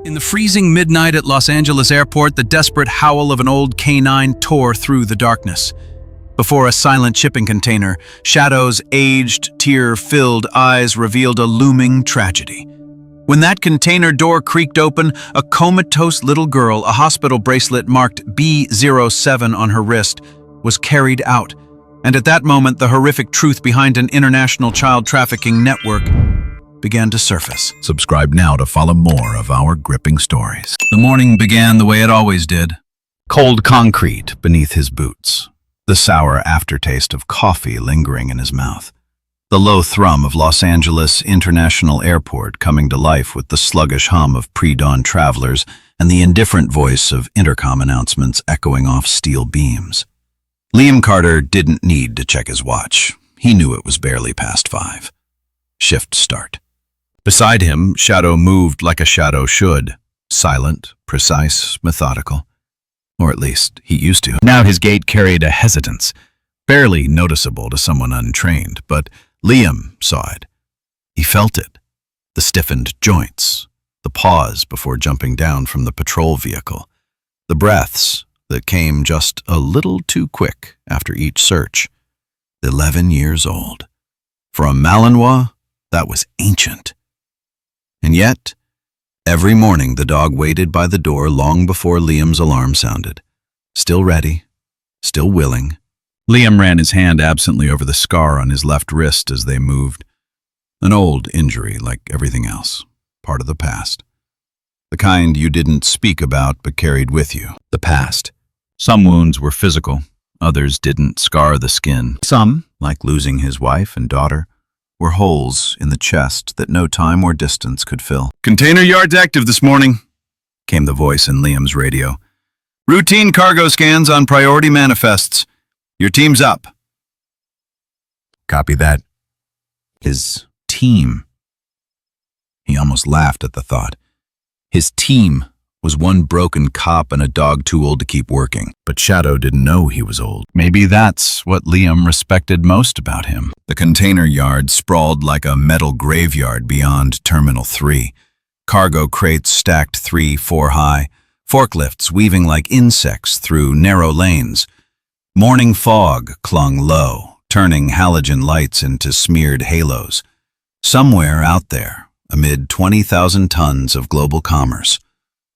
In the freezing midnight at Los Angeles airport, the desperate howl of an old canine tore through the darkness. Before a silent shipping container, Shadow's aged, tear-filled eyes revealed a looming tragedy. When that container door creaked open, a comatose little girl, a hospital bracelet marked B07 on her wrist, was carried out. And at that moment, the horrific truth behind an international child trafficking network began to surface. Subscribe now to follow more of our gripping stories. The morning began the way it always did. Cold concrete beneath his boots. The sour aftertaste of coffee lingering in his mouth. The low thrum of Los Angeles International Airport coming to life with the sluggish hum of pre-dawn travelers and the indifferent voice of intercom announcements echoing off steel beams. Liam Carter didn't need to check his watch. He knew it was barely past 5. Shift start. Beside him, Shadow moved like a shadow should. Silent, precise, methodical. Or at least, he used to. Now his gait carried a hesitance, barely noticeable to someone untrained, but Liam saw it. He felt it. The stiffened joints, the pause before jumping down from the patrol vehicle, the breaths that came just a little too quick after each search. 11 years old. For a Malinois, that was ancient. And yet, every morning the dog waited by the door long before Liam's alarm sounded. Still ready, still willing. Liam ran his hand absently over the scar on his left wrist as they moved. An old injury like everything else, part of the past. The kind you didn't speak about but carried with you. The past. Some wounds were physical, others didn't scar the skin. Some, like losing his wife and daughter, were holes in the chest that no time or distance could fill. "Container yard's active this morning," came the voice in Liam's radio. "Routine cargo scans on priority manifests. Your team's up." Copy that. His team. He almost laughed at the thought. His team was one broken cop and a dog too old to keep working. But Shadow didn't know he was old. Maybe that's what Liam respected most about him. The container yard sprawled like a metal graveyard beyond Terminal 3. Cargo crates stacked 3-4 high, forklifts weaving like insects through narrow lanes. Morning fog clung low, turning halogen lights into smeared halos. Somewhere out there, amid 20,000 tons of global commerce,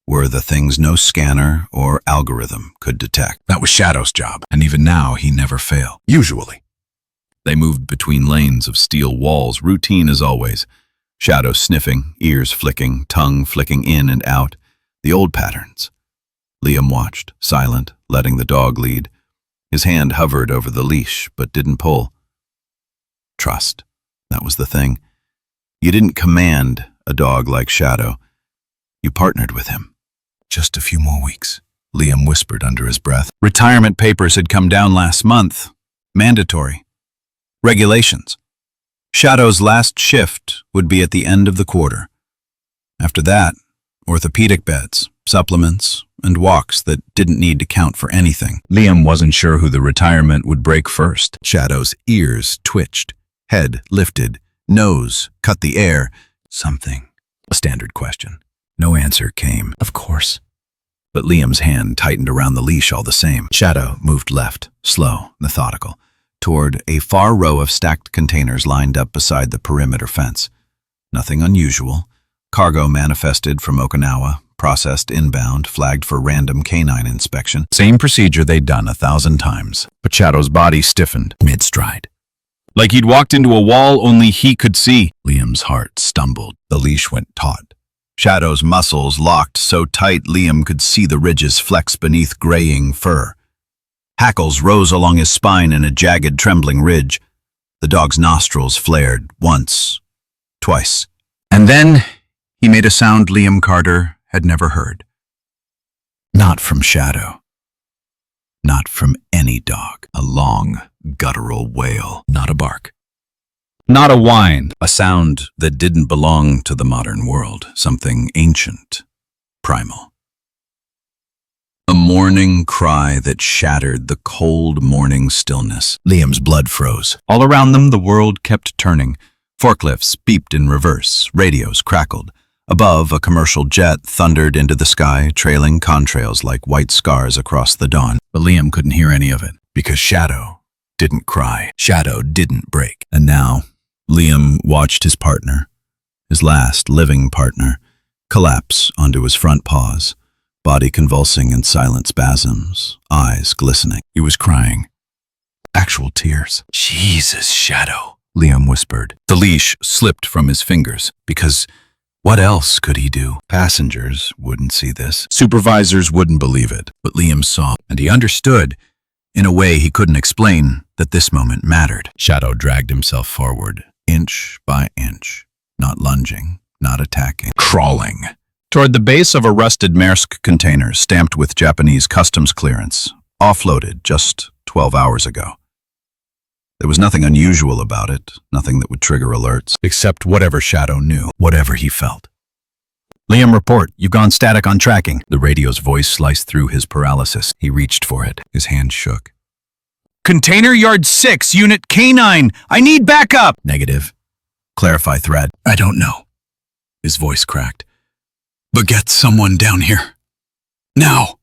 were the things no scanner or algorithm could detect. That was Shadow's job, and even now he never failed. Usually. They moved between lanes of steel walls, routine as always. Shadow sniffing, ears flicking, tongue flicking in and out. The old patterns. Liam watched, silent, letting the dog lead. His hand hovered over the leash, but didn't pull. Trust. That was the thing. You didn't command a dog like Shadow. You partnered with him. Just a few more weeks, Liam whispered under his breath. Retirement papers had come down last month. Mandatory. Regulations. Shadow's last shift would be at the end of the quarter. After that, orthopedic beds, supplements, and walks that didn't need to count for anything. Liam wasn't sure who the retirement would break first. Shadow's ears twitched, head lifted, nose cut the air. Something. A standard question. No answer came. Of course. But Liam's hand tightened around the leash all the same. Shadow moved left, slow, methodical, toward a far row of stacked containers lined up beside the perimeter fence. Nothing unusual. Cargo manifested from Okinawa, processed inbound, flagged for random canine inspection. Same procedure they'd done 1,000 times. But Shadow's body stiffened mid-stride. Like he'd walked into a wall only he could see. Liam's heart stumbled. The leash went taut. Shadow's muscles locked so tight Liam could see the ridges flex beneath graying fur. Hackles rose along his spine in a jagged, trembling ridge. The dog's nostrils flared once, twice. And then he made a sound Liam Carter had never heard. Not from Shadow. Not from any dog. A long, guttural wail, not a bark. Not a whine, a sound that didn't belong to the modern world, something ancient, primal. A mourning cry that shattered the cold morning stillness. Liam's blood froze. All around them the world kept turning. Forklifts beeped in reverse, radios crackled. Above, a commercial jet thundered into the sky, trailing contrails like white scars across the dawn. But Liam couldn't hear any of it, because Shadow didn't cry. Shadow didn't break. And now, Liam watched his partner, his last living partner, collapse onto his front paws, body convulsing in silent spasms, eyes glistening. He was crying. Actual tears. "Jesus, Shadow," Liam whispered. The leash slipped from his fingers, because what else could he do? Passengers wouldn't see this. Supervisors wouldn't believe it. But Liam saw, and he understood, in a way he couldn't explain, that this moment mattered. Shadow dragged himself forward, inch by inch, not lunging, not attacking, crawling, toward the base of a rusted Maersk container stamped with Japanese customs clearance, offloaded just 12 hours ago. There was nothing unusual about it, nothing that would trigger alerts, except whatever Shadow knew, whatever he felt. "Liam, report. You've gone static on tracking." The radio's voice sliced through his paralysis. He reached for it. His hand shook. "Container Yard 6, Unit K9. I need backup." "Negative. Clarify thread." "I don't know." His voice cracked. "But get someone down here. Now."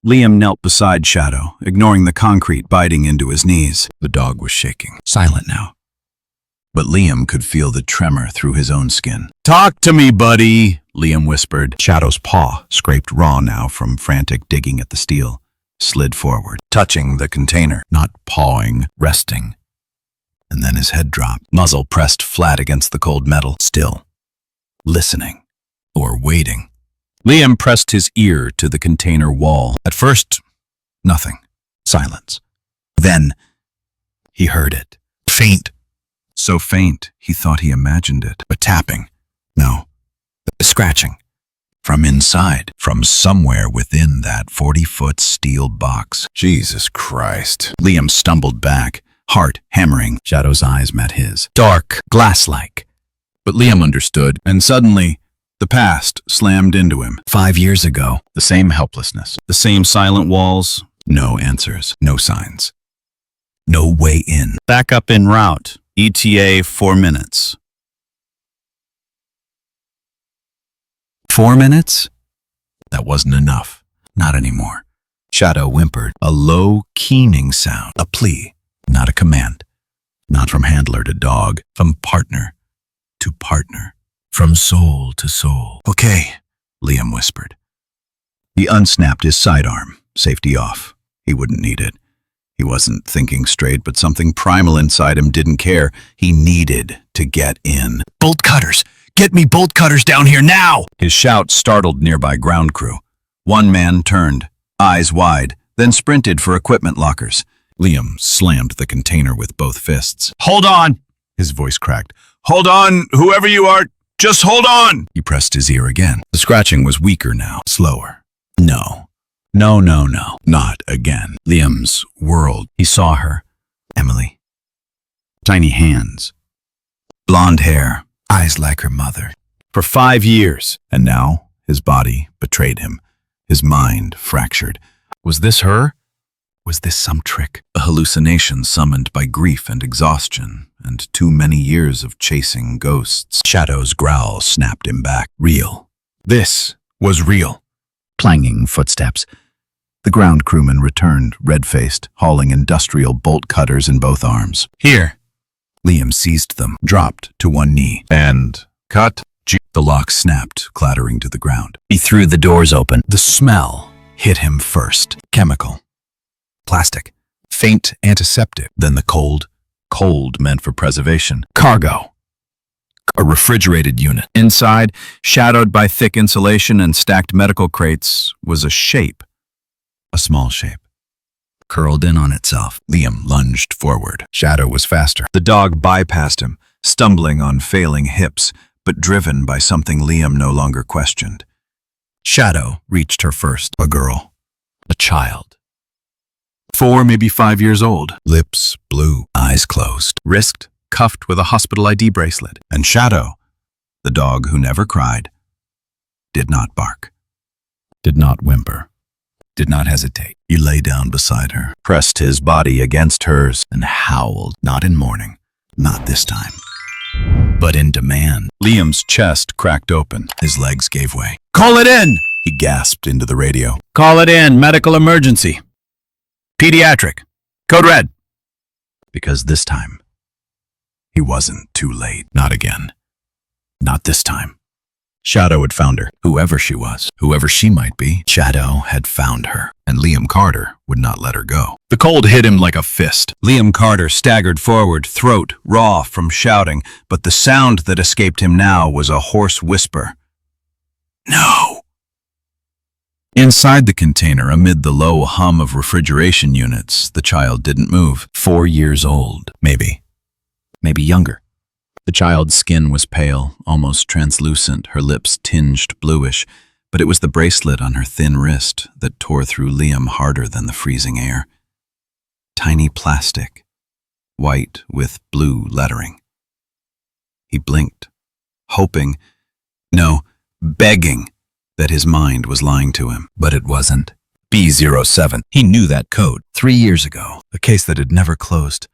Liam knelt beside Shadow, ignoring the concrete biting into his knees. The dog was shaking, silent now. But Liam could feel the tremor through his own skin. "Talk to me, buddy," Liam whispered. Shadow's paw, scraped raw now from frantic digging at the steel, slid forward, touching the container, not pawing, resting. And then his head dropped, muzzle pressed flat against the cold metal, still, listening, or waiting. Liam pressed his ear to the container wall. At first, nothing. Silence. Then, he heard it. Faint. So faint, he thought he imagined it. A tapping. No. A scratching. From inside. From somewhere within that 40-foot steel box. Jesus Christ. Liam stumbled back, heart hammering. Shadow's eyes met his. Dark, glass-like. But Liam understood, and suddenly, the past slammed into him. 5 years ago, the same helplessness, the same silent walls, no answers, no signs, no way in. Backup en route, ETA 4 minutes. 4 minutes? That wasn't enough, not anymore. Shadow whimpered, a low, keening sound, a plea, not a command, not from handler to dog, from partner to partner. From soul to soul. "Okay," Liam whispered. He unsnapped his sidearm, safety off. He wouldn't need it. He wasn't thinking straight, but something primal inside him didn't care. He needed to get in. "Bolt cutters! Get me bolt cutters down here now!" His shout startled nearby ground crew. One man turned, eyes wide, then sprinted for equipment lockers. Liam slammed the container with both fists. "Hold on!" His voice cracked. "Hold on, whoever you are! Just hold on!" He pressed his ear again. The scratching was weaker now, slower. No. No, no, no. Not again. Liam's whirled. He saw her. Emily. Tiny hands. Blonde hair. Eyes like her mother. For 5 years. And now, his body betrayed him. His mind fractured. Was this her? Was this some trick? A hallucination summoned by grief and exhaustion, and too many years of chasing ghosts. Shadow's growl snapped him back. Real. This was real. Clanging footsteps. The ground crewman returned, red-faced, hauling industrial bolt cutters in both arms. "Here." Liam seized them, dropped to one knee. "And cut." The lock snapped, clattering to the ground. He threw the doors open. The smell hit him first. Chemical. Plastic. Faint antiseptic. Then the cold. Cold meant for preservation. Cargo. A refrigerated unit. Inside, shadowed by thick insulation and stacked medical crates, was a shape. A small shape. Curled in on itself. Liam lunged forward. Shadow was faster. The dog bypassed him, stumbling on failing hips, but driven by something Liam no longer questioned. Shadow reached her first. A girl. A child. 4, maybe 5 years old. Lips blue, eyes closed. Wrist cuffed with a hospital ID bracelet. And Shadow, the dog who never cried, did not bark, did not whimper, did not hesitate. He lay down beside her, pressed his body against hers, and howled, not in mourning, not this time, but in demand. Liam's chest cracked open. His legs gave way. "Call it in!" He gasped into the radio. "Call it in. Medical emergency. Pediatric. Code red." Because this time, he wasn't too late. Not again. Not this time. Shadow had found her. Whoever she was, whoever she might be, Shadow had found her, and Liam Carter would not let her go. The cold hit him like a fist. Liam Carter staggered forward, throat raw from shouting, but the sound that escaped him now was a hoarse whisper. "No!" Inside the container, amid the low hum of refrigeration units, the child didn't move. 4 years old, maybe younger. The child's skin was pale, almost translucent, her lips tinged bluish, but it was the bracelet on her thin wrist that tore through Liam harder than the freezing air. Tiny plastic, white with blue lettering. He blinked, hoping, no, begging, that his mind was lying to him. But it wasn't. B07. He knew that code 3 years ago. A case that had never closed.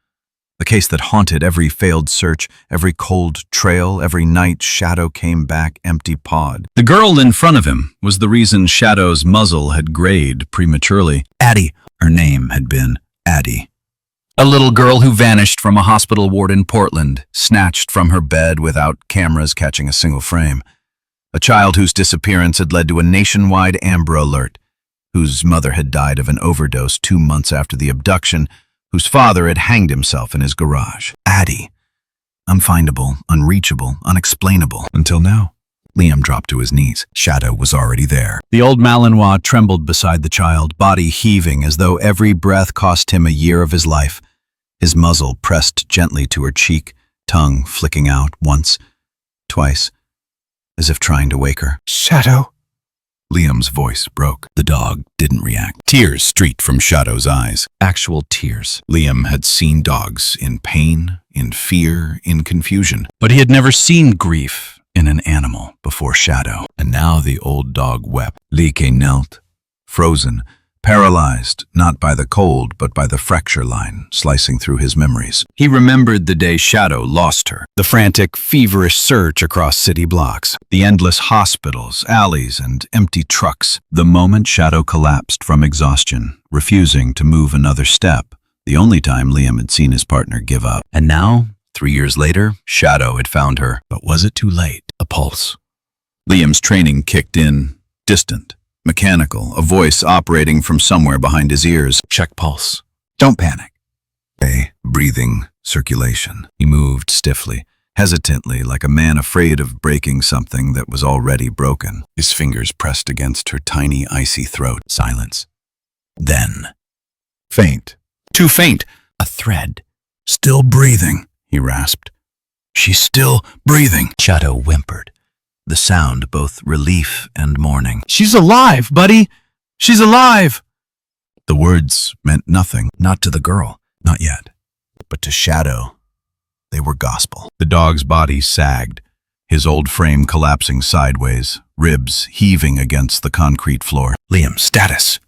The case that haunted every failed search, every cold trail, every night Shadow came back empty-pawed. The girl in front of him was the reason Shadow's muzzle had grayed prematurely. Addie. Her name had been Addie. A little girl who vanished from a hospital ward in Portland, snatched from her bed without cameras catching a single frame. A child whose disappearance had led to a nationwide Amber Alert, whose mother had died of an overdose 2 months after the abduction, whose father had hanged himself in his garage. Addie. Unfindable, unreachable, unexplainable. Until now. Liam dropped to his knees. Shadow was already there. The old Malinois trembled beside the child, body heaving as though every breath cost him a year of his life. His muzzle pressed gently to her cheek, tongue flicking out once, twice, as if trying to wake her. Shadow. Liam's voice broke. The dog didn't react. Tears streaked from Shadow's eyes. Actual tears. Liam had seen dogs in pain, in fear, in confusion. But he had never seen grief in an animal before Shadow. And now the old dog wept. Like knelt, frozen, paralyzed, not by the cold, but by the fracture line slicing through his memories. He remembered the day Shadow lost her, the frantic, feverish search across city blocks, the endless hospitals, alleys, and empty trucks. The moment Shadow collapsed from exhaustion, refusing to move another step, the only time Liam had seen his partner give up. And now, 3 years later, Shadow had found her. But was it too late? A pulse. Liam's training kicked in, distant, mechanical, a voice operating from somewhere behind his ears. Check pulse. Don't panic. Breathing, circulation. He moved stiffly, hesitantly, like a man afraid of breaking something that was already broken. His fingers pressed against her tiny, icy throat. Silence. Then, faint. Too faint. A thread. Still breathing, he rasped. She's still breathing. Shadow whimpered. The sound both relief and mourning. "She's alive, buddy! She's alive!" The words meant nothing, not to the girl, not yet. But to Shadow, they were gospel. The dog's body sagged, his old frame collapsing sideways, ribs heaving against the concrete floor. Liam, status!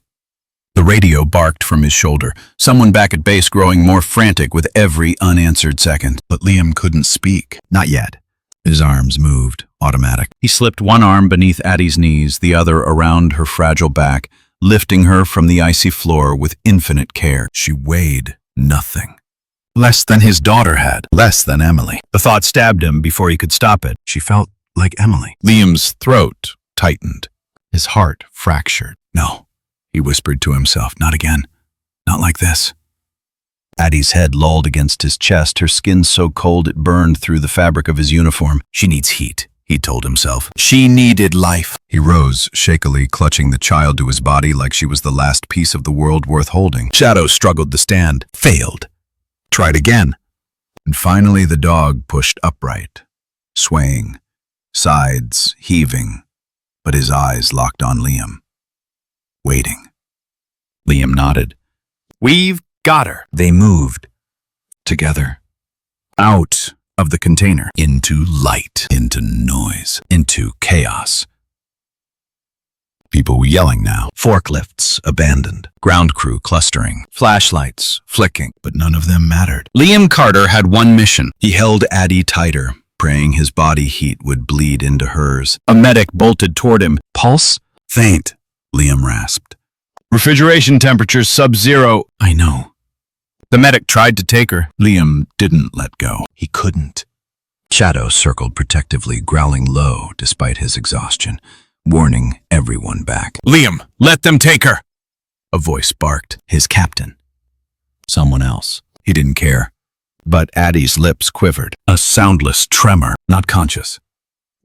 The radio barked from his shoulder, someone back at base growing more frantic with every unanswered second. But Liam couldn't speak. Not yet. His arms moved, automatic. He slipped one arm beneath Addie's knees, the other around her fragile back, lifting her from the icy floor with infinite care. She weighed nothing. Less than his daughter had, less than Emily. The thought stabbed him before he could stop it. She felt like Emily. Liam's throat tightened, his heart fractured. No, he whispered to himself, not again. Not like this. Addie's head lolled against his chest, her skin so cold it burned through the fabric of his uniform. She needs heat, he told himself. She needed life. He rose, shakily clutching the child to his body like she was the last piece of the world worth holding. Shadow struggled to stand, failed, tried again. And finally the dog pushed upright, swaying, sides heaving, but his eyes locked on Liam, waiting. Liam nodded. "We've got her." They moved together, out of the container, into light, into noise, into chaos. People were yelling now, forklifts abandoned, ground crew clustering, flashlights flicking, but none of them mattered. Liam Carter had one mission. He held Addie tighter, praying his body heat would bleed into hers. A medic bolted toward him. Pulse? Faint, Liam rasped. Refrigeration temperature sub-zero. I know. The medic tried to take her. Liam didn't let go. He couldn't. Shadow circled protectively, growling low despite his exhaustion, warning everyone back. Liam, let them take her! A voice barked. His captain. Someone else. He didn't care. But Addie's lips quivered. A soundless tremor, not conscious,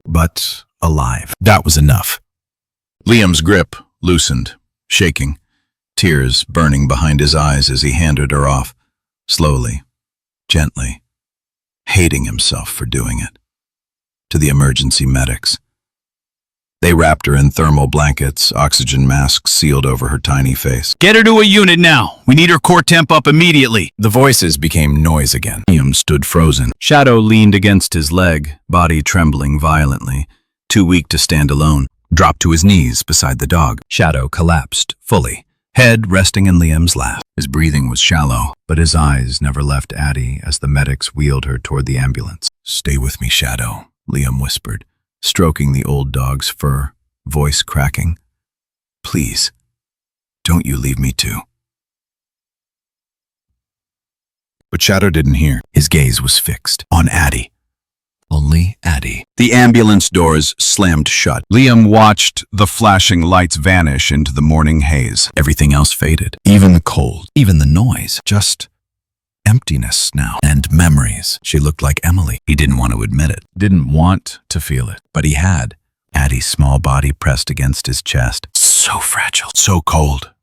but alive. That was enough. Liam's grip loosened, shaking, tears burning behind his eyes as he handed her off, slowly, gently, hating himself for doing it. To the emergency medics. They wrapped her in thermal blankets, oxygen masks sealed over her tiny face. Get her to a unit now! We need her core temp up immediately! The voices became noise again. Liam stood frozen. Shadow leaned against his leg, body trembling violently, too weak to stand alone. Dropped to his knees beside the dog. Shadow collapsed, fully, head resting in Liam's lap. His breathing was shallow, but his eyes never left Addie as the medics wheeled her toward the ambulance. Stay with me, Shadow, Liam whispered, stroking the old dog's fur, voice cracking. Please, don't you leave me too. But Shadow didn't hear. His gaze was fixed on Addie. Only Addie. The ambulance doors slammed shut. Liam watched the flashing lights vanish into the morning haze. Everything else faded. Even the cold. Even the noise. Just emptiness now. And memories. She looked like Emily. He didn't want to admit it. Didn't want to feel it. But he had. Addie's small body pressed against his chest. So fragile. So cold.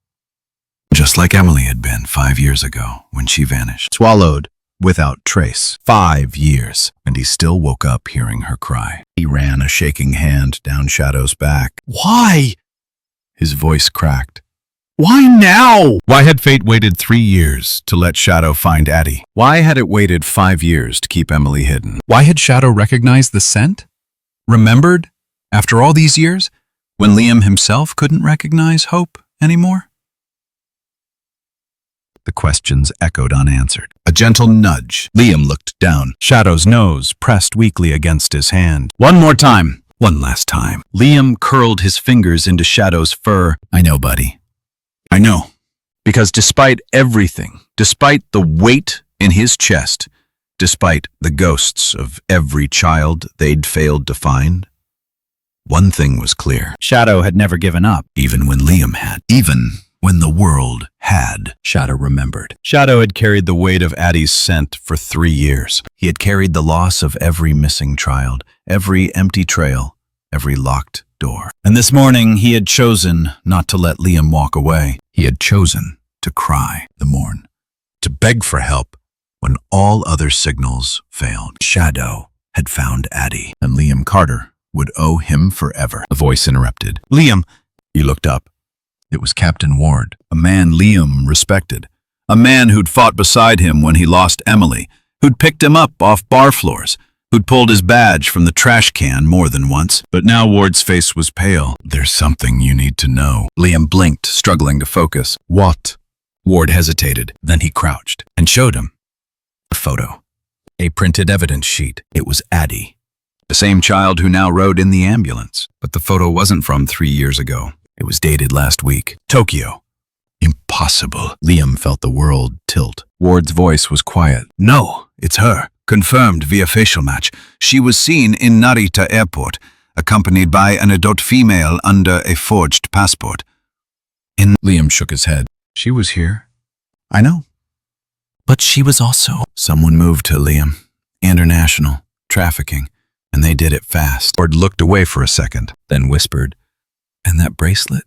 Just like Emily had been 5 years ago when she vanished. Swallowed. Without trace. 5 years. And he still woke up hearing her cry. He ran a shaking hand down Shadow's back. Why? His voice cracked. Why now? Why had fate waited 3 years to let Shadow find Addie? Why had it waited 5 years to keep Emily hidden? Why had Shadow recognized the scent? Remembered? After all these years? When Liam himself couldn't recognize hope anymore? The questions echoed unanswered. A gentle nudge. Liam looked down. Shadow's nose pressed weakly against his hand. One more time. One last time. Liam curled his fingers into Shadow's fur. I know, buddy. I know. Because despite everything, despite the weight in his chest, despite the ghosts of every child they'd failed to find, one thing was clear. Shadow had never given up, even when Liam had. Even when the world had. Shadow remembered. Shadow had carried the weight of Addie's scent for 3 years. He had carried the loss of every missing child, every empty trail, every locked door. And this morning he had chosen not to let Liam walk away. He had chosen to cry the morn, to beg for help when all other signals failed. Shadow had found Addie, and Liam Carter would owe him forever. A voice interrupted. Liam! He looked up. It was Captain Ward, a man Liam respected, a man who'd fought beside him when he lost Emily, who'd picked him up off bar floors, who'd pulled his badge from the trash can more than once. But now Ward's face was pale. There's something you need to know. Liam blinked, struggling to focus. What? Ward hesitated. Then he crouched and showed him a photo, a printed evidence sheet. It was Addie, the same child who now rode in the ambulance. But the photo wasn't from 3 years ago. It was dated last week. Tokyo. Impossible. Liam felt the world tilt. Ward's voice was quiet. No, it's her. Confirmed via facial match. She was seen in Narita Airport, accompanied by an adult female under a forged passport. Liam shook his head. She was here. I know. But she was also. Someone moved to Liam. International. Trafficking. And they did it fast. Ward looked away for a second, then whispered, and that bracelet?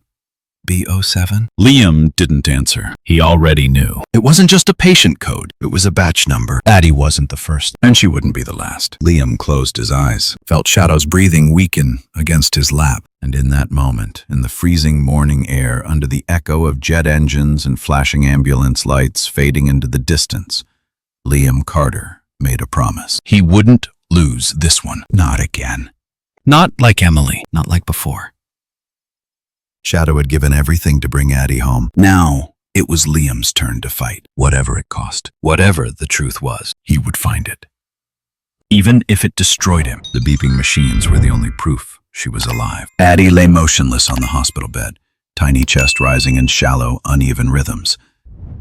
B07? Liam didn't answer. He already knew. It wasn't just a patient code. It was a batch number. Addie wasn't the first, and she wouldn't be the last. Liam closed his eyes, felt Shadow's breathing weaken against his lap. And in that moment, in the freezing morning air, under the echo of jet engines and flashing ambulance lights fading into the distance, Liam Carter made a promise. He wouldn't lose this one. Not again. Not like Emily. Not like before. Shadow had given everything to bring Addie home. Now, it was Liam's turn to fight. Whatever it cost, whatever the truth was, he would find it. even if it destroyed him. The beeping machines were the only proof she was alive. Addie lay motionless on the hospital bed, tiny chest rising in shallow, uneven rhythms.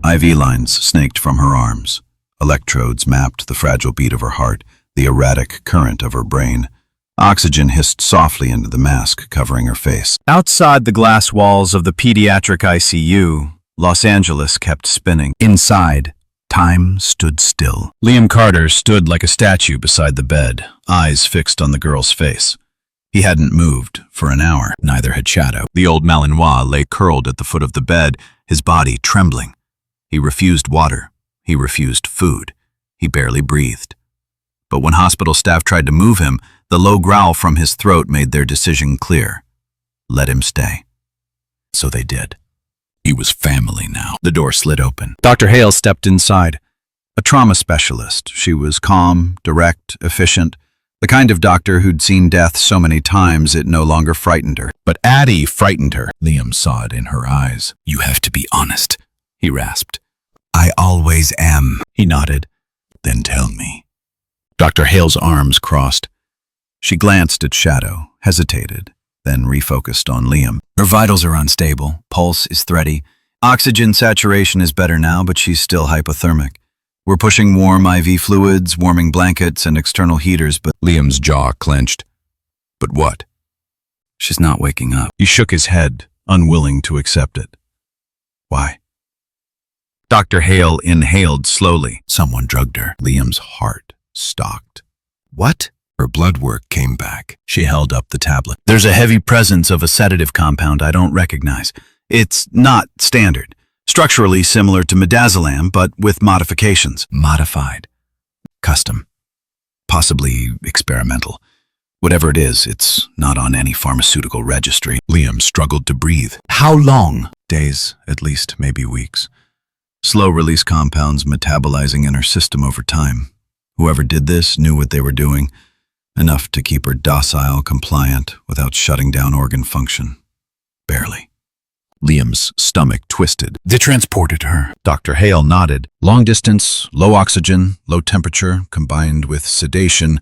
IV lines snaked from her arms. Electrodes mapped the fragile beat of her heart, the erratic current of her brain. Oxygen hissed softly into the mask covering her face. Outside the glass walls of the pediatric ICU, Los Angeles kept spinning. Inside, time stood still. Liam Carter stood like a statue beside the bed, eyes fixed on the girl's face. He hadn't moved for an hour. Neither had Shadow. The old Malinois lay curled at the foot of the bed, his body trembling. He refused water. He refused food. He barely breathed. But when hospital staff tried to move him, the low growl from his throat made their decision clear. Let him stay. So they did. He was family now. The door slid open. Dr. Hale stepped inside. A trauma specialist. She was calm, direct, efficient. The kind of doctor who'd seen death so many times it no longer frightened her. But Addie frightened her. Liam saw it in her eyes. You have to be honest, he rasped. I always am, he nodded. Then tell me. Dr. Hale's arms crossed. She glanced at Shadow, hesitated, then refocused on Liam. Her vitals are unstable, pulse is thready. Oxygen saturation is better now, but she's still hypothermic. We're pushing warm IV fluids, warming blankets, and external heaters, but Liam's jaw clenched. But what? She's not waking up. He shook his head, unwilling to accept it. Why? Dr. Hale inhaled slowly. Someone drugged her. Liam's heart stopped. What? Her blood work came back. She held up the tablet. There's a heavy presence of a sedative compound I don't recognize. It's not standard. Structurally similar to midazolam, but with modifications. Modified. Custom. Possibly experimental. Whatever it is, it's not on any pharmaceutical registry. Liam struggled to breathe. How long? Days, at least, maybe weeks. Slow-release compounds metabolizing in her system over time. Whoever did this knew what they were doing. Enough to keep her docile, compliant, without shutting down organ function. Barely. Liam's stomach twisted. They transported her. Dr. Hale nodded. Long distance, low oxygen, low temperature, combined with sedation.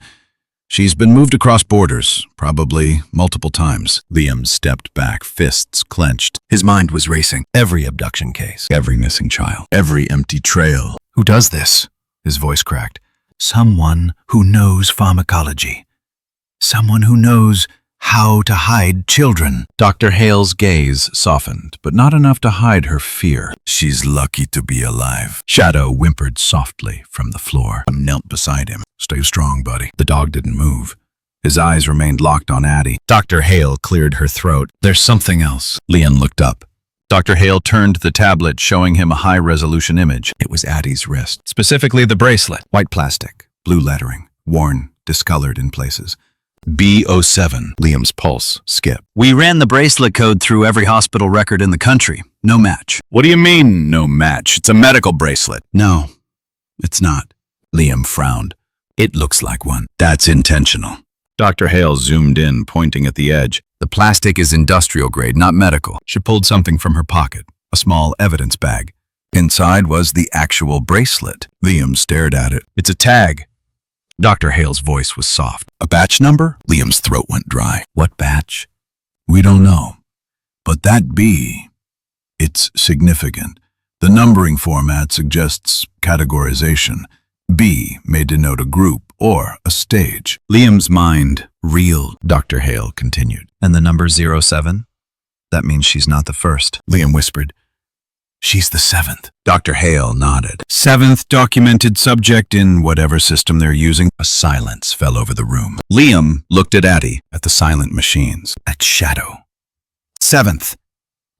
She's been moved across borders, probably multiple times. Liam stepped back, fists clenched. His mind was racing. Every abduction case, every missing child, every empty trail. Who does this? His voice cracked. Someone who knows pharmacology. Someone who knows how to hide children. Dr. Hale's gaze softened, but not enough to hide her fear. She's lucky to be alive. Shadow whimpered softly from the floor. I knelt beside him. Stay strong, buddy. The dog didn't move. His eyes remained locked on Addie. Dr. Hale cleared her throat. There's something else. Leon looked up. Dr. Hale turned the tablet, showing him a high-resolution image. It was Addie's wrist, specifically the bracelet. White plastic, blue lettering, worn, discolored in places. B07. Liam's pulse skipped. We ran the bracelet code through every hospital record in the country. No match. What do you mean, no match? It's a medical bracelet. No, it's not. Liam frowned. It looks like one. That's intentional. Dr. Hale zoomed in, pointing at the edge. The plastic is industrial grade, not medical. She pulled something from her pocket, a small evidence bag. Inside was the actual bracelet. Liam stared at it. It's a tag. Dr. Hale's voice was soft. A batch number? Liam's throat went dry. What batch? We don't know. But that B, it's significant. The numbering format suggests categorization. B may denote a group or a stage. Liam's mind reeled. Dr. Hale continued. And the number 07? That means she's not the first. Liam whispered. She's the 7th. Dr. Hale nodded. 7th documented subject in whatever system they're using. A silence fell over the room. Liam looked at Addie, at the silent machines, at Shadow. 7th.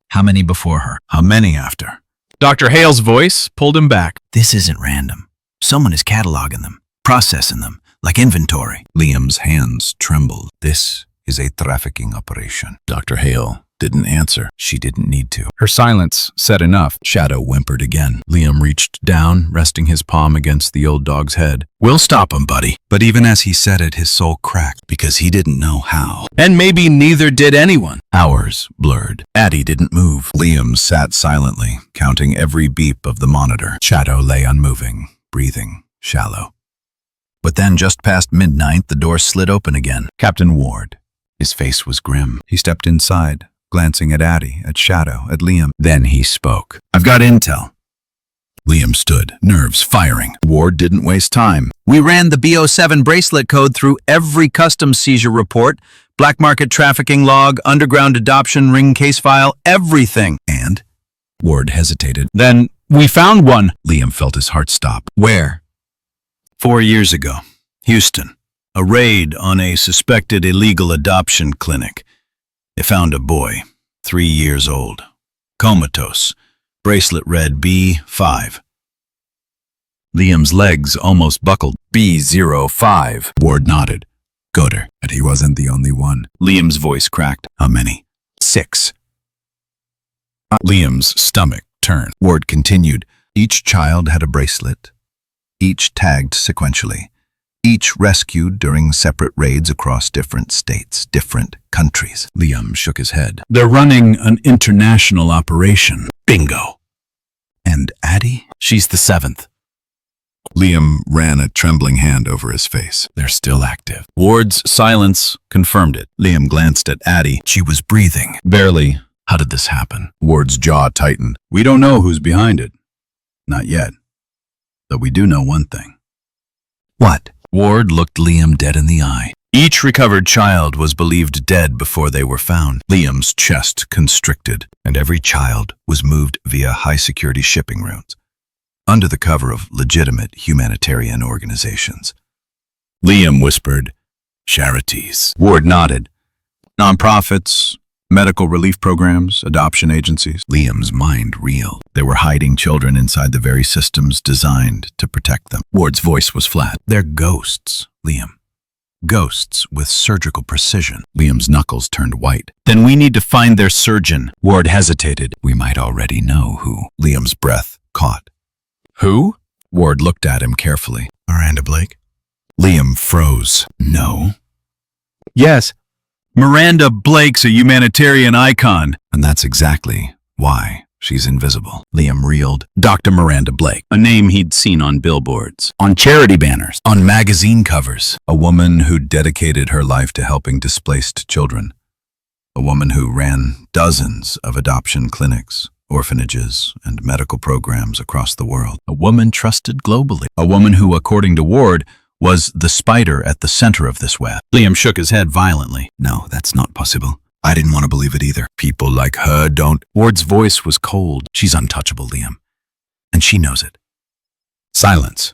How many before her? How many after? Dr. Hale's voice pulled him back. This isn't random. Someone is cataloging them, processing them, like inventory. Liam's hands trembled. This is a trafficking operation. Dr. Hale didn't answer. She didn't need to. Her silence said enough. Shadow whimpered again. Liam reached down, resting his palm against the old dog's head. We'll stop him, buddy. But even as he said it, his soul cracked because he didn't know how. And maybe neither did anyone. Hours blurred. Addie didn't move. Liam sat silently, counting every beep of the monitor. Shadow lay unmoving, breathing shallow. But then, just past midnight, the door slid open again. Captain Ward. His face was grim. He stepped inside, glancing at Addie, at Shadow, at Liam. Then he spoke. I've got intel. Liam stood, nerves firing. Ward didn't waste time. We ran the B07 bracelet code through every customs seizure report, black market trafficking log, underground adoption ring case file, everything. And? Ward hesitated. Then we found one. Liam felt his heart stop. Where? 4 years ago, Houston. A raid on a suspected illegal adoption clinic. They found a boy, 3 years old, comatose. Bracelet read B5. Liam's legs almost buckled. B05. Ward nodded. Goder. But he wasn't the only one. Liam's voice cracked. How many? 6. Liam's stomach turned. Ward continued. Each child had a bracelet, each tagged sequentially, each rescued during separate raids across different states, different countries. Liam shook his head. They're running an international operation. Bingo. And Addie? She's the 7th. Liam ran a trembling hand over his face. They're still active. Ward's silence confirmed it. Liam glanced at Addie. She was breathing. Barely. How did this happen? Ward's jaw tightened. We don't know who's behind it. Not yet. But we do know one thing. What? Ward looked Liam dead in the eye. Each recovered child was believed dead before they were found. Liam's chest constricted, and every child was moved via high-security shipping routes, under the cover of legitimate humanitarian organizations. Liam whispered, charities. Ward nodded. Nonprofits, medical relief programs, adoption agencies. Liam's mind reeled. They were hiding children inside the very systems designed to protect them. Ward's voice was flat. They're ghosts, Liam. Ghosts with surgical precision. Liam's knuckles turned white. Then we need to find their surgeon. Ward hesitated. We might already know who. Liam's breath caught. Who? Ward looked at him carefully. Miranda Blake? Liam froze. No. Yes. Miranda Blake's a humanitarian icon. And that's exactly why she's invisible. Liam reeled. Dr. Miranda Blake. A name he'd seen on billboards, on charity banners, on magazine covers. A woman who dedicated her life to helping displaced children. A woman who ran dozens of adoption clinics, orphanages, and medical programs across the world. A woman trusted globally. A woman who, according to Ward, was the spider at the center of this web. Liam shook his head violently. No, that's not possible. I didn't want to believe it either. People like her don't. Ward's voice was cold. She's untouchable, Liam. And she knows it. Silence.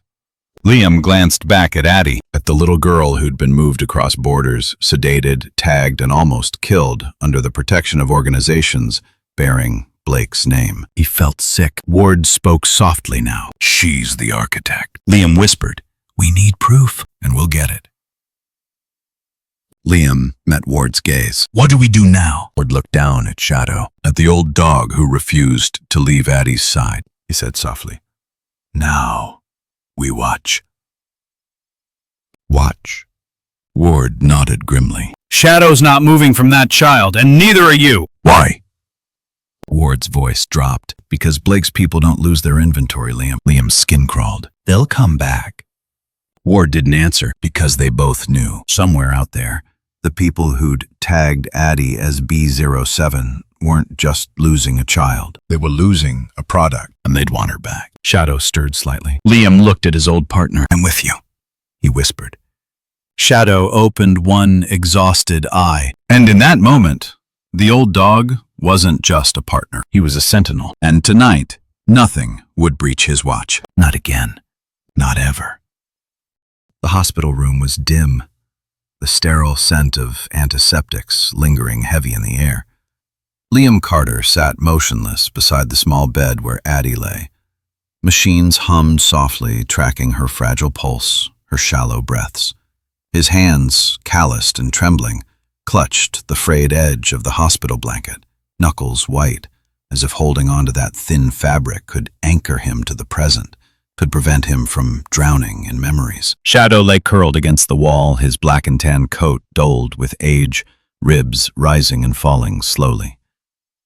Liam glanced back at Addie, at the little girl who'd been moved across borders, sedated, tagged, and almost killed under the protection of organizations bearing Blake's name. He felt sick. Ward spoke softly now. She's the architect. Liam whispered. We need proof, and we'll get it. Liam met Ward's gaze. What do we do now? Ward looked down at Shadow, at the old dog who refused to leave Addie's side. He said softly, Now, we watch. Watch. Ward nodded grimly. Shadow's not moving from that child, and neither are you. Why? Ward's voice dropped. Because Blake's people don't lose their inventory, Liam. Liam's skin crawled. They'll come back. Ward didn't answer because they both knew. Somewhere out there, the people who'd tagged Addie as B07 weren't just losing a child. They were losing a product, and they'd want her back. Shadow stirred slightly. Liam looked at his old partner. I'm with you, he whispered. Shadow opened one exhausted eye. And in that moment, the old dog wasn't just a partner. He was a sentinel. And tonight, nothing would breach his watch. Not again. Not ever. The hospital room was dim, the sterile scent of antiseptics lingering heavy in the air. Liam Carter sat motionless beside the small bed where Addie lay. Machines hummed softly, tracking her fragile pulse, her shallow breaths. His hands, calloused and trembling, clutched the frayed edge of the hospital blanket, knuckles white, as if holding onto that thin fabric could anchor him to the present, could prevent him from drowning in memories. Shadow lay curled against the wall, his black and tan coat dulled with age, ribs rising and falling slowly.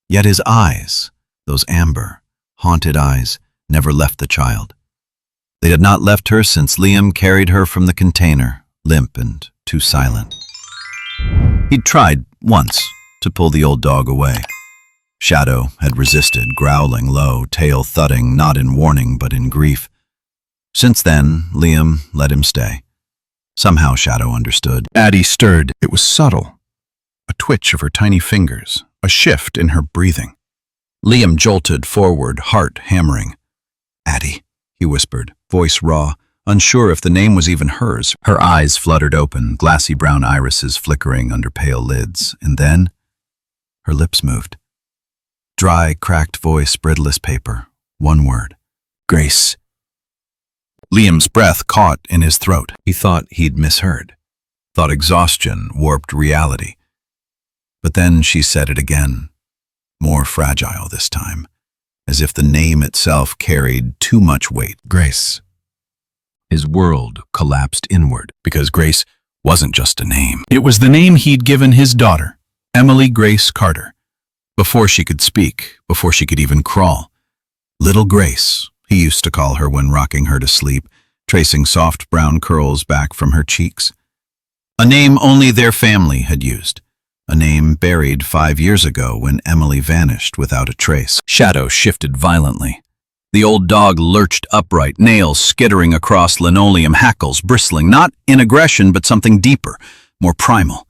Yet his eyes, those amber, haunted eyes, never left the child. They had not left her since Liam carried her from the container, limp and too silent. He'd tried, once, to pull the old dog away. Shadow had resisted, growling low, tail thudding, not in warning but in grief. Since then, Liam let him stay. Somehow Shadow understood. Addie stirred. It was subtle. A twitch of her tiny fingers, a shift in her breathing. Liam jolted forward, heart hammering. "Addie," he whispered, voice raw, unsure if the name was even hers. Her eyes fluttered open, glassy brown irises flickering under pale lids, and then her lips moved. Dry, cracked voice, brittle as paper. One word. "Grace." Liam's breath caught in his throat. He thought he'd misheard. Thought exhaustion warped reality. But then she said it again, more fragile this time, as if the name itself carried too much weight. "Grace." His world collapsed inward, because Grace wasn't just a name. It was the name he'd given his daughter, Emily Grace Carter. Before she could speak, before she could even crawl. Little Grace, he used to call her when rocking her to sleep, tracing soft brown curls back from her cheeks. A name only their family had used. A name buried 5 years ago when Emily vanished without a trace. Shadow shifted violently. The old dog lurched upright, nails skittering across linoleum, hackles bristling, not in aggression but something deeper, more primal.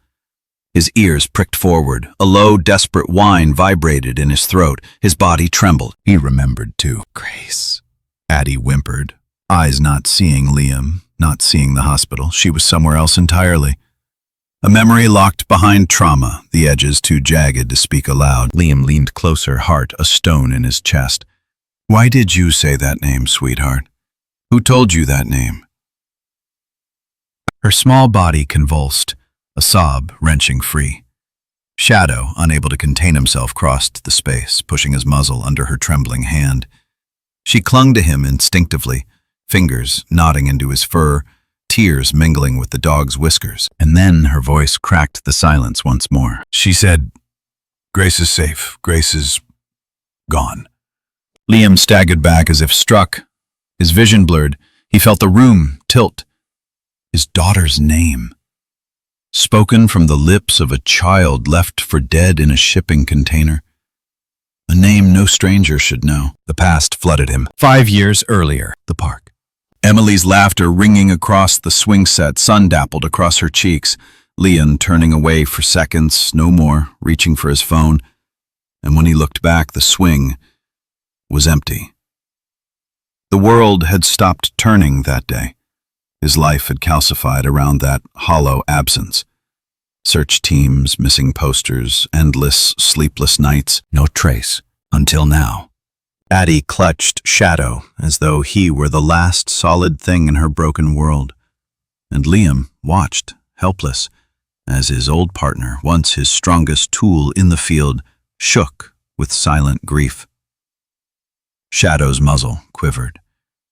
His ears pricked forward. A low, desperate whine vibrated in his throat. His body trembled. He remembered, too. "Grace," Addie whimpered, eyes not seeing Liam, not seeing the hospital. She was somewhere else entirely. A memory locked behind trauma, the edges too jagged to speak aloud. Liam leaned closer, heart a stone in his chest. "Why did you say that name, sweetheart? Who told you that name?" Her small body convulsed, a sob wrenching free. Shadow, unable to contain himself, crossed the space, pushing his muzzle under her trembling hand. She clung to him instinctively, fingers knotting into his fur, tears mingling with the dog's whiskers. And then her voice cracked the silence once more. She said, "Grace is safe. Grace is gone." Liam staggered back as if struck. His vision blurred. He felt the room tilt. His daughter's name. Spoken from the lips of a child left for dead in a shipping container. A name no stranger should know. The past flooded him. 5 years earlier, the park. Emily's laughter ringing across the swing set, sun dappled across her cheeks. Liam turning away for seconds, no more, reaching for his phone. And when he looked back, the swing was empty. The world had stopped turning that day. His life had calcified around that hollow absence. Search teams, missing posters, endless, sleepless nights, no trace, until now. Addie clutched Shadow as though he were the last solid thing in her broken world. And Liam watched, helpless, as his old partner, once his strongest tool in the field, shook with silent grief. Shadow's muzzle quivered.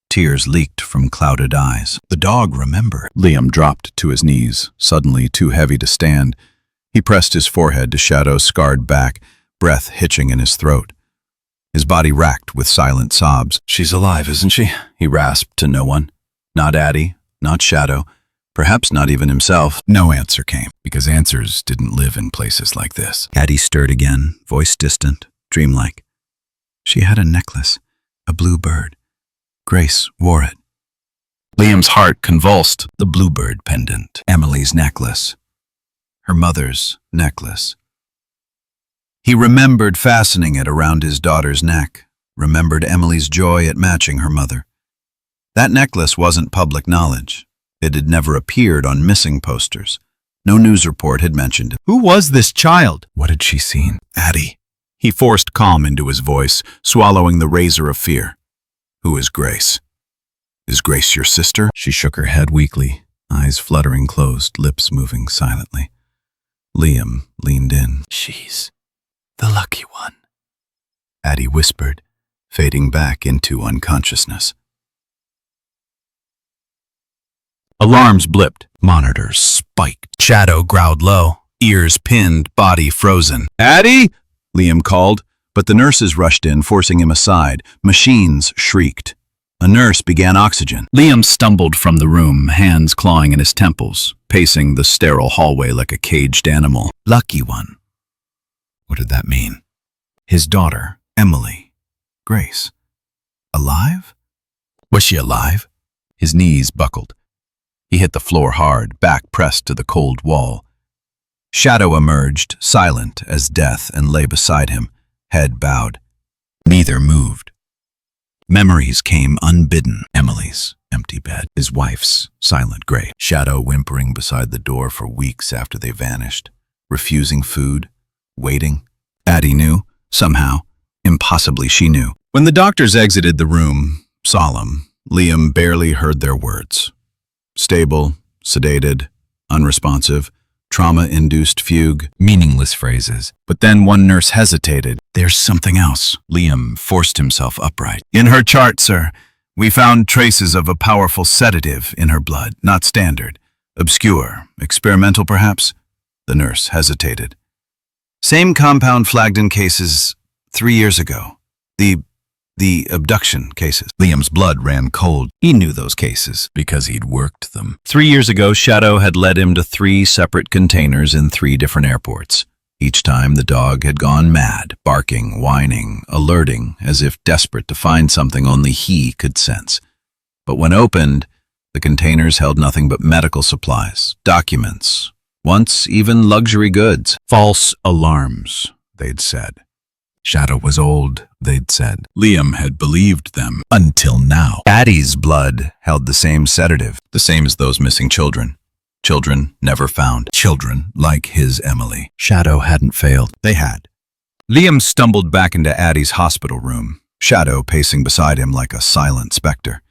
Tears leaked from clouded eyes. The dog remembered. Liam dropped to his knees, suddenly too heavy to stand. He pressed his forehead to Shadow's scarred back, breath hitching in his throat. His body racked with silent sobs. "She's alive, isn't she?" he rasped to no one. Not Addie, not Shadow, perhaps not even himself. No answer came, because answers didn't live in places like this. Addie stirred again, voice distant, dreamlike. She had a necklace, a blue bird. Grace wore it. Liam's heart convulsed. The bluebird pendant. Emily's necklace. Her mother's necklace. He remembered fastening it around his daughter's neck, remembered Emily's joy at matching her mother. That necklace wasn't public knowledge. It had never appeared on missing posters. No news report had mentioned it. Who was this child? What had she seen? Addie. He forced calm into his voice, swallowing the razor of fear. Who is Grace? Is Grace your sister? She shook her head weakly, eyes fluttering closed, lips moving silently. Liam leaned in. She's the lucky one, Addie whispered, fading back into unconsciousness. Alarms blipped. Monitors spiked. Shadow growled low, ears pinned, body frozen. "Addie!" Liam called, but the nurses rushed in, forcing him aside. Machines shrieked. A nurse began oxygen. Liam stumbled from the room, hands clawing in his temples, pacing the sterile hallway like a caged animal. Lucky one. What did that mean? His daughter, Emily. Grace. Alive? Was she alive? His knees buckled. He hit the floor hard, back pressed to the cold wall. Shadow emerged, silent as death, and lay beside him, head bowed. Neither moved. Memories came unbidden. Emily's empty bed, his wife's silent grave. Shadow whimpering beside the door for weeks after they vanished, refusing food, waiting. Addie knew, somehow, impossibly she knew. When the doctors exited the room, solemn, Liam barely heard their words. Stable, sedated, unresponsive, trauma-induced fugue, meaningless phrases. But then one nurse hesitated. There's something else. Liam forced himself upright. In her chart, sir, we found traces of a powerful sedative in her blood, not standard. Obscure, experimental perhaps? The nurse hesitated. Same compound flagged in cases 3 years ago. The abduction cases. Liam's blood ran cold. He knew those cases because he'd worked them. 3 years ago, Shadow had led him to 3 separate containers in 3 different airports. Each time the dog had gone mad, barking, whining, alerting, as if desperate to find something only he could sense. But when opened, the containers held nothing but medical supplies, documents, once even luxury goods. False alarms, they'd said. Shadow was old, they'd said. Liam had believed them, until now. Addie's blood held the same sedative, the same as those missing children. Children never found. Children like his Emily. Shadow hadn't failed. They had. Liam stumbled back into Addie's hospital room, Shadow pacing beside him like a silent specter.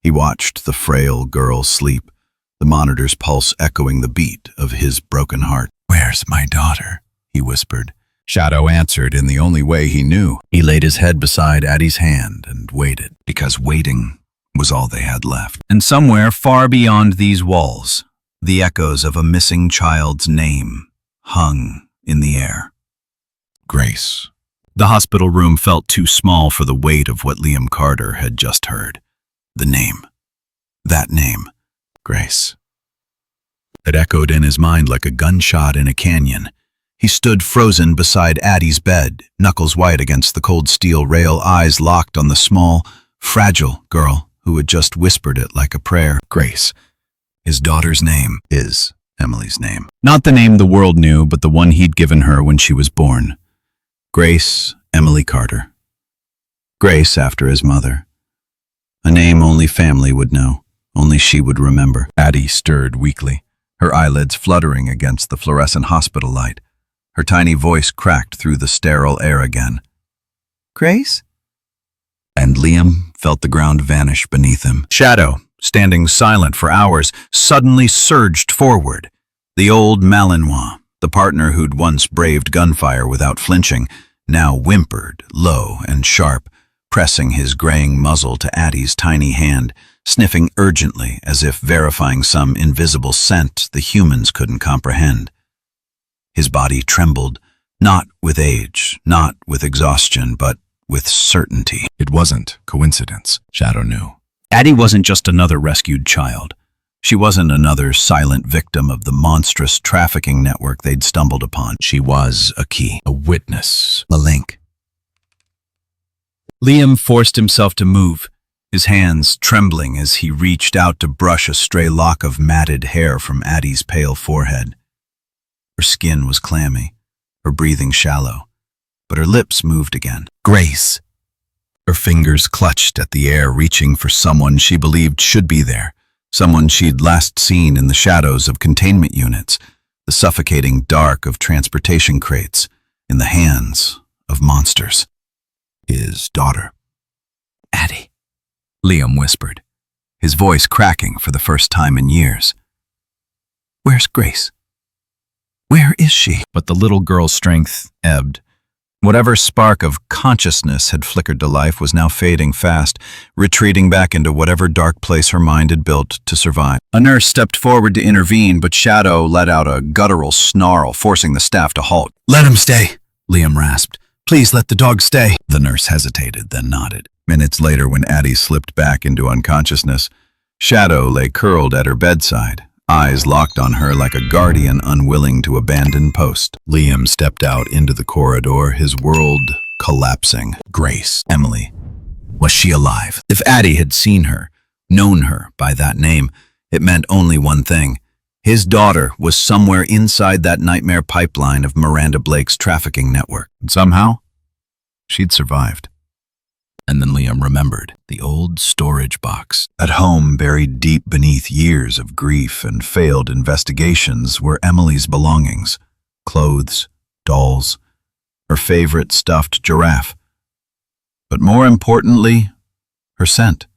He watched the frail girl sleep, the monitor's pulse echoing the beat of his broken heart. "Where's my daughter?" he whispered. Shadow answered in the only way he knew. He laid his head beside Addie's hand and waited, because waiting was all they had left. And somewhere far beyond these walls, the echoes of a missing child's name hung in the air. Grace. The hospital room felt too small for the weight of what Liam Carter had just heard. The name. That name. Grace. It echoed in his mind like a gunshot in a canyon. He stood frozen beside Addie's bed, knuckles white against the cold steel rail, eyes locked on the small, fragile girl who had just whispered it like a prayer. Grace. His daughter's name is Emily's name. Not the name the world knew, but the one he'd given her when she was born. Grace Emily Carter. Grace after his mother. A name only family would know, only she would remember. Addie stirred weakly, her eyelids fluttering against the fluorescent hospital light. Her tiny voice cracked through the sterile air again. Grace? And Liam felt the ground vanish beneath him. Shadow, standing silent for hours, suddenly surged forward. The old Malinois, the partner who'd once braved gunfire without flinching, now whimpered, low and sharp, pressing his graying muzzle to Addie's tiny hand, sniffing urgently as if verifying some invisible scent the humans couldn't comprehend. His body trembled, not with age, not with exhaustion, but with certainty. It wasn't coincidence, Shadow knew. Addie wasn't just another rescued child. She wasn't another silent victim of the monstrous trafficking network they'd stumbled upon. She was a key, a witness, a link. Liam forced himself to move, his hands trembling as he reached out to brush a stray lock of matted hair from Addie's pale forehead. Her skin was clammy, her breathing shallow, but her lips moved again. Grace. Her fingers clutched at the air, reaching for someone she believed should be there, someone she'd last seen in the shadows of containment units, the suffocating dark of transportation crates, in the hands of monsters. His daughter. Addie, Liam whispered, his voice cracking for the first time in years. Where's Grace? Where is she? But the little girl's strength ebbed. Whatever spark of consciousness had flickered to life was now fading fast, retreating back into whatever dark place her mind had built to survive. A nurse stepped forward to intervene, but Shadow let out a guttural snarl, forcing the staff to halt. "Let him stay," Liam rasped, Please let the dog stay. The nurse hesitated, then nodded. Minutes later, when Addie slipped back into unconsciousness, Shadow lay curled at her bedside, eyes locked on her like a guardian unwilling to abandon post. Liam stepped out into the corridor, his world collapsing. Grace, Emily. Was she alive? If Addie had seen her, known her by that name, it meant only one thing. His daughter was somewhere inside that nightmare pipeline of Miranda Blake's trafficking network. And somehow, she'd survived. And then Liam remembered the old storage box. At home, buried deep beneath years of grief and failed investigations, were Emily's belongings. Clothes, dolls, her favorite stuffed giraffe. But more importantly, her scent.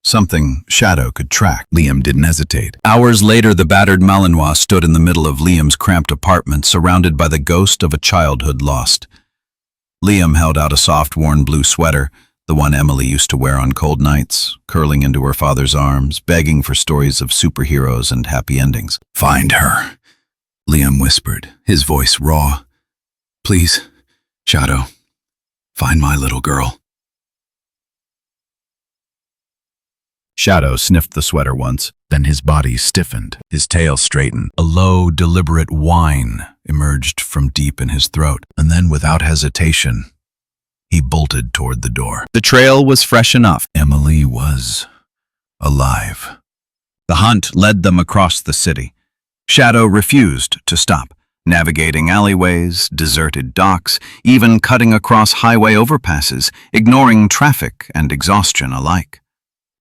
Something Shadow could track. Liam didn't hesitate. Hours later, the battered Malinois stood in the middle of Liam's cramped apartment, surrounded by the ghost of a childhood lost. Liam held out a soft, worn blue sweater, the one Emily used to wear on cold nights, curling into her father's arms, begging for stories of superheroes and happy endings. "Find her," Liam whispered, his voice raw. "Please, Shadow, find my little girl." Shadow sniffed the sweater once, then his body stiffened, his tail straightened. A low, deliberate whine emerged from deep in his throat, and then without hesitation, he bolted toward the door. The trail was fresh enough. Emily was alive. The hunt led them across the city. Shadow refused to stop, navigating alleyways, deserted docks, even cutting across highway overpasses, ignoring traffic and exhaustion alike.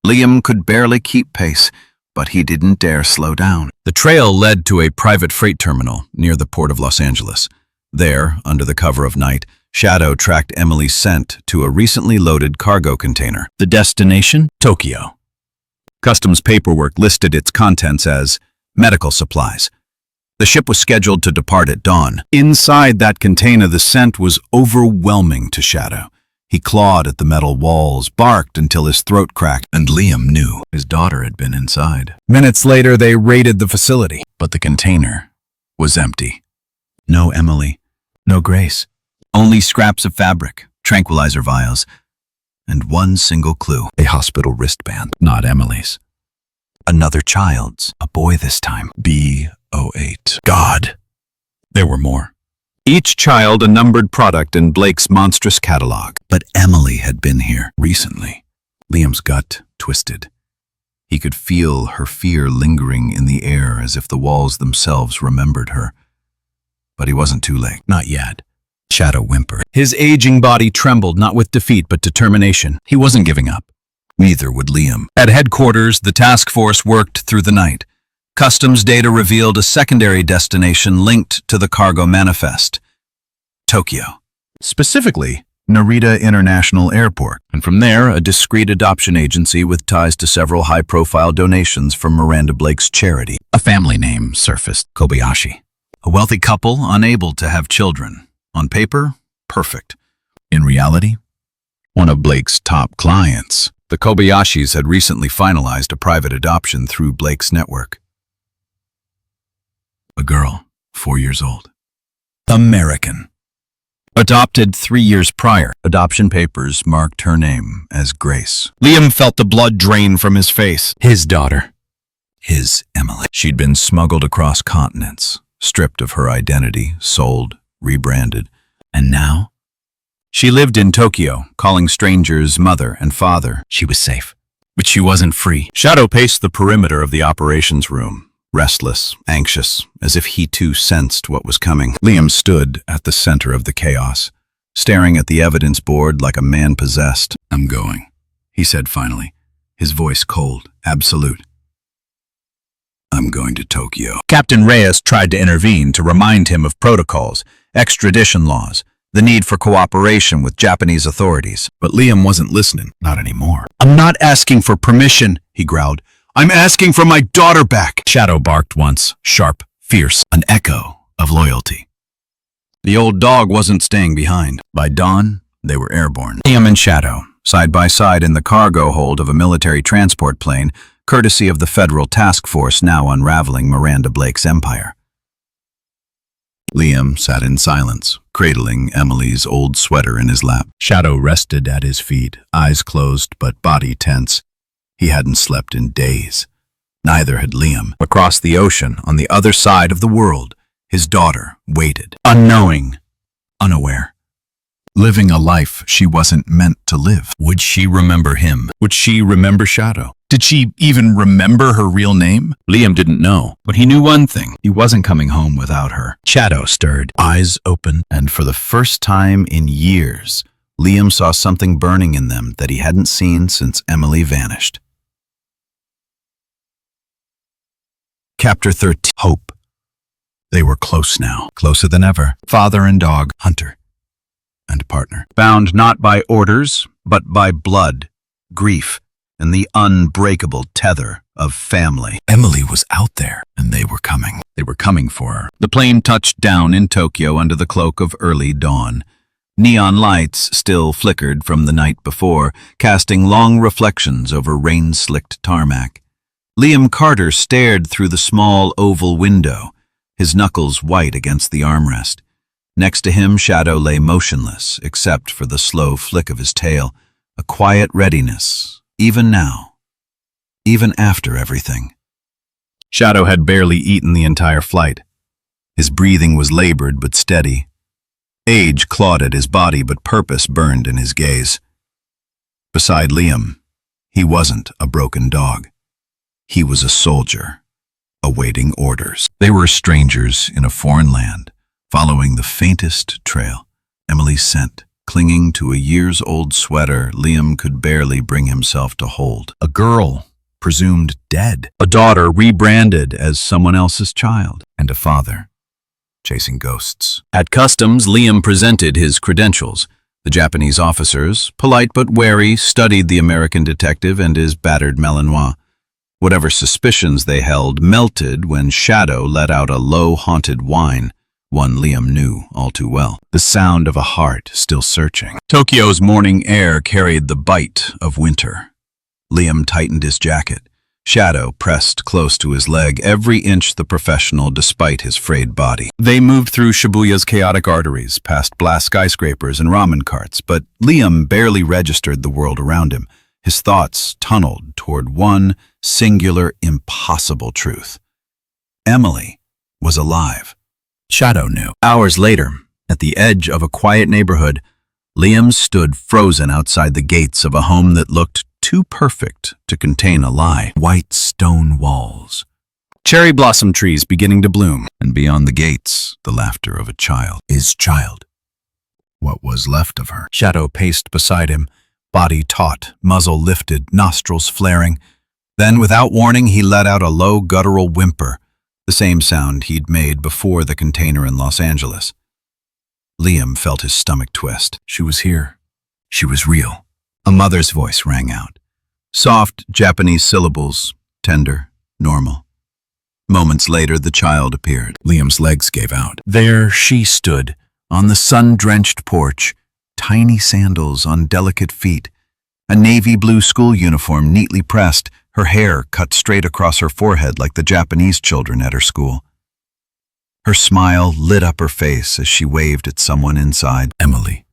Liam could barely keep pace, but he didn't dare slow down. The trail led to a private freight terminal near the port of Los Angeles. There, under the cover of night, Shadow tracked Emily's scent to a recently loaded cargo container. The destination? Tokyo. Customs paperwork listed its contents as medical supplies. The ship was scheduled to depart at dawn. Inside that container, the scent was overwhelming to Shadow. He clawed at the metal walls, barked until his throat cracked, and Liam knew his daughter had been inside. Minutes later, they raided the facility, but the container was empty. No Emily, no Grace, only scraps of fabric, tranquilizer vials, and one single clue: a hospital wristband, not Emily's. Another child's, a boy this time. B08. God, there were more. Each child a numbered product in Blake's monstrous catalog. But Emily had been here recently. Liam's gut twisted. He could feel her fear lingering in the air as if the walls themselves remembered her. But he wasn't too late. Not yet. Shadow whimpered. His aging body trembled, not with defeat but determination. He wasn't giving up. Neither would Liam. At headquarters, the task force worked through the night. Customs data revealed a secondary destination linked to the cargo manifest: Tokyo. Specifically, Narita International Airport, and from there, a discreet adoption agency with ties to several high-profile donations from Miranda Blake's charity. A family name surfaced: Kobayashi. A wealthy couple unable to have children. On paper, perfect. In reality, one of Blake's top clients. The Kobayashis had recently finalized a private adoption through Blake's network. A girl, 4 years old. American. Adopted 3 years prior. Adoption papers marked her name as Grace. Liam felt the blood drain from his face. His daughter. His Emily. She'd been smuggled across continents, stripped of her identity, sold, rebranded. And now? She lived in Tokyo, calling strangers mother and father. She was safe, but she wasn't free. Shadow paced the perimeter of the operations room. Restless, anxious, as if he too sensed what was coming. Liam stood at the center of the chaos, staring at the evidence board like a man possessed. "I'm going," he said finally, his voice cold, absolute. "I'm going to Tokyo." Captain Reyes tried to intervene, to remind him of protocols, extradition laws, the need for cooperation with Japanese authorities. But Liam wasn't listening, not anymore. "I'm not asking for permission," he growled. "I'm asking for my daughter back." Shadow barked once, sharp, fierce, an echo of loyalty. The old dog wasn't staying behind. By dawn, they were airborne. Liam and Shadow, side by side in the cargo hold of a military transport plane, courtesy of the federal task force now unraveling Miranda Blake's empire. Liam sat in silence, cradling Emily's old sweater in his lap. Shadow rested at his feet, eyes closed but body tense. He hadn't slept in days. Neither had Liam. Across the ocean, on the other side of the world, his daughter waited, unknowing, unaware, living a life she wasn't meant to live. Would she remember him? Would she remember Shadow? Did she even remember her real name? Liam didn't know, but he knew one thing. He wasn't coming home without her. Shadow stirred, eyes open, and for the first time in years, Liam saw something burning in them that he hadn't seen since Emily vanished. Chapter 13. Hope. They were close now, closer than ever. Father and dog, hunter and partner. Bound not by orders, but by blood, grief, and the unbreakable tether of family. Emily was out there, and they were coming. They were coming for her. The plane touched down in Tokyo under the cloak of early dawn. Neon lights still flickered from the night before, casting long reflections over rain-slicked tarmac. Liam Carter stared through the small oval window, his knuckles white against the armrest. Next to him, Shadow lay motionless, except for the slow flick of his tail, a quiet readiness, even now, even after everything. Shadow had barely eaten the entire flight. His breathing was labored but steady. Age clawed at his body, but purpose burned in his gaze. Beside Liam, he wasn't a broken dog. He was a soldier, awaiting orders. They were strangers in a foreign land, following the faintest trail, Emily's scent, clinging to a years-old sweater Liam could barely bring himself to hold. A girl, presumed dead. A daughter rebranded as someone else's child. And a father, chasing ghosts. At customs, Liam presented his credentials. The Japanese officers, polite but wary, studied the American detective and his battered Malinois. Whatever suspicions they held melted when Shadow let out a low, haunted whine, one Liam knew all too well. The sound of a heart still searching. Tokyo's morning air carried the bite of winter. Liam tightened his jacket. Shadow pressed close to his leg, every inch the professional despite his frayed body. They moved through Shibuya's chaotic arteries, past blast skyscrapers and ramen carts, but Liam barely registered the world around him. His thoughts tunneled toward one singular, impossible truth. Emily was alive. Shadow knew. Hours later, at the edge of a quiet neighborhood, Liam stood frozen outside the gates of a home that looked too perfect to contain a lie. White stone walls, cherry blossom trees beginning to bloom, and beyond the gates, the laughter of a child. His child. What was left of her? Shadow paced beside him, body taut, muzzle lifted, nostrils flaring. Then, without warning, he let out a low, guttural whimper, the same sound he'd made before the container in Los Angeles. Liam felt his stomach twist. She was here. She was real. A mother's voice rang out. Soft Japanese syllables, tender, normal. Moments later, the child appeared. Liam's legs gave out. There she stood, on the sun-drenched porch, tiny sandals on delicate feet, a navy blue school uniform neatly pressed, her hair cut straight across her forehead like the Japanese children at her school. Her smile lit up her face as she waved at someone inside. Emily.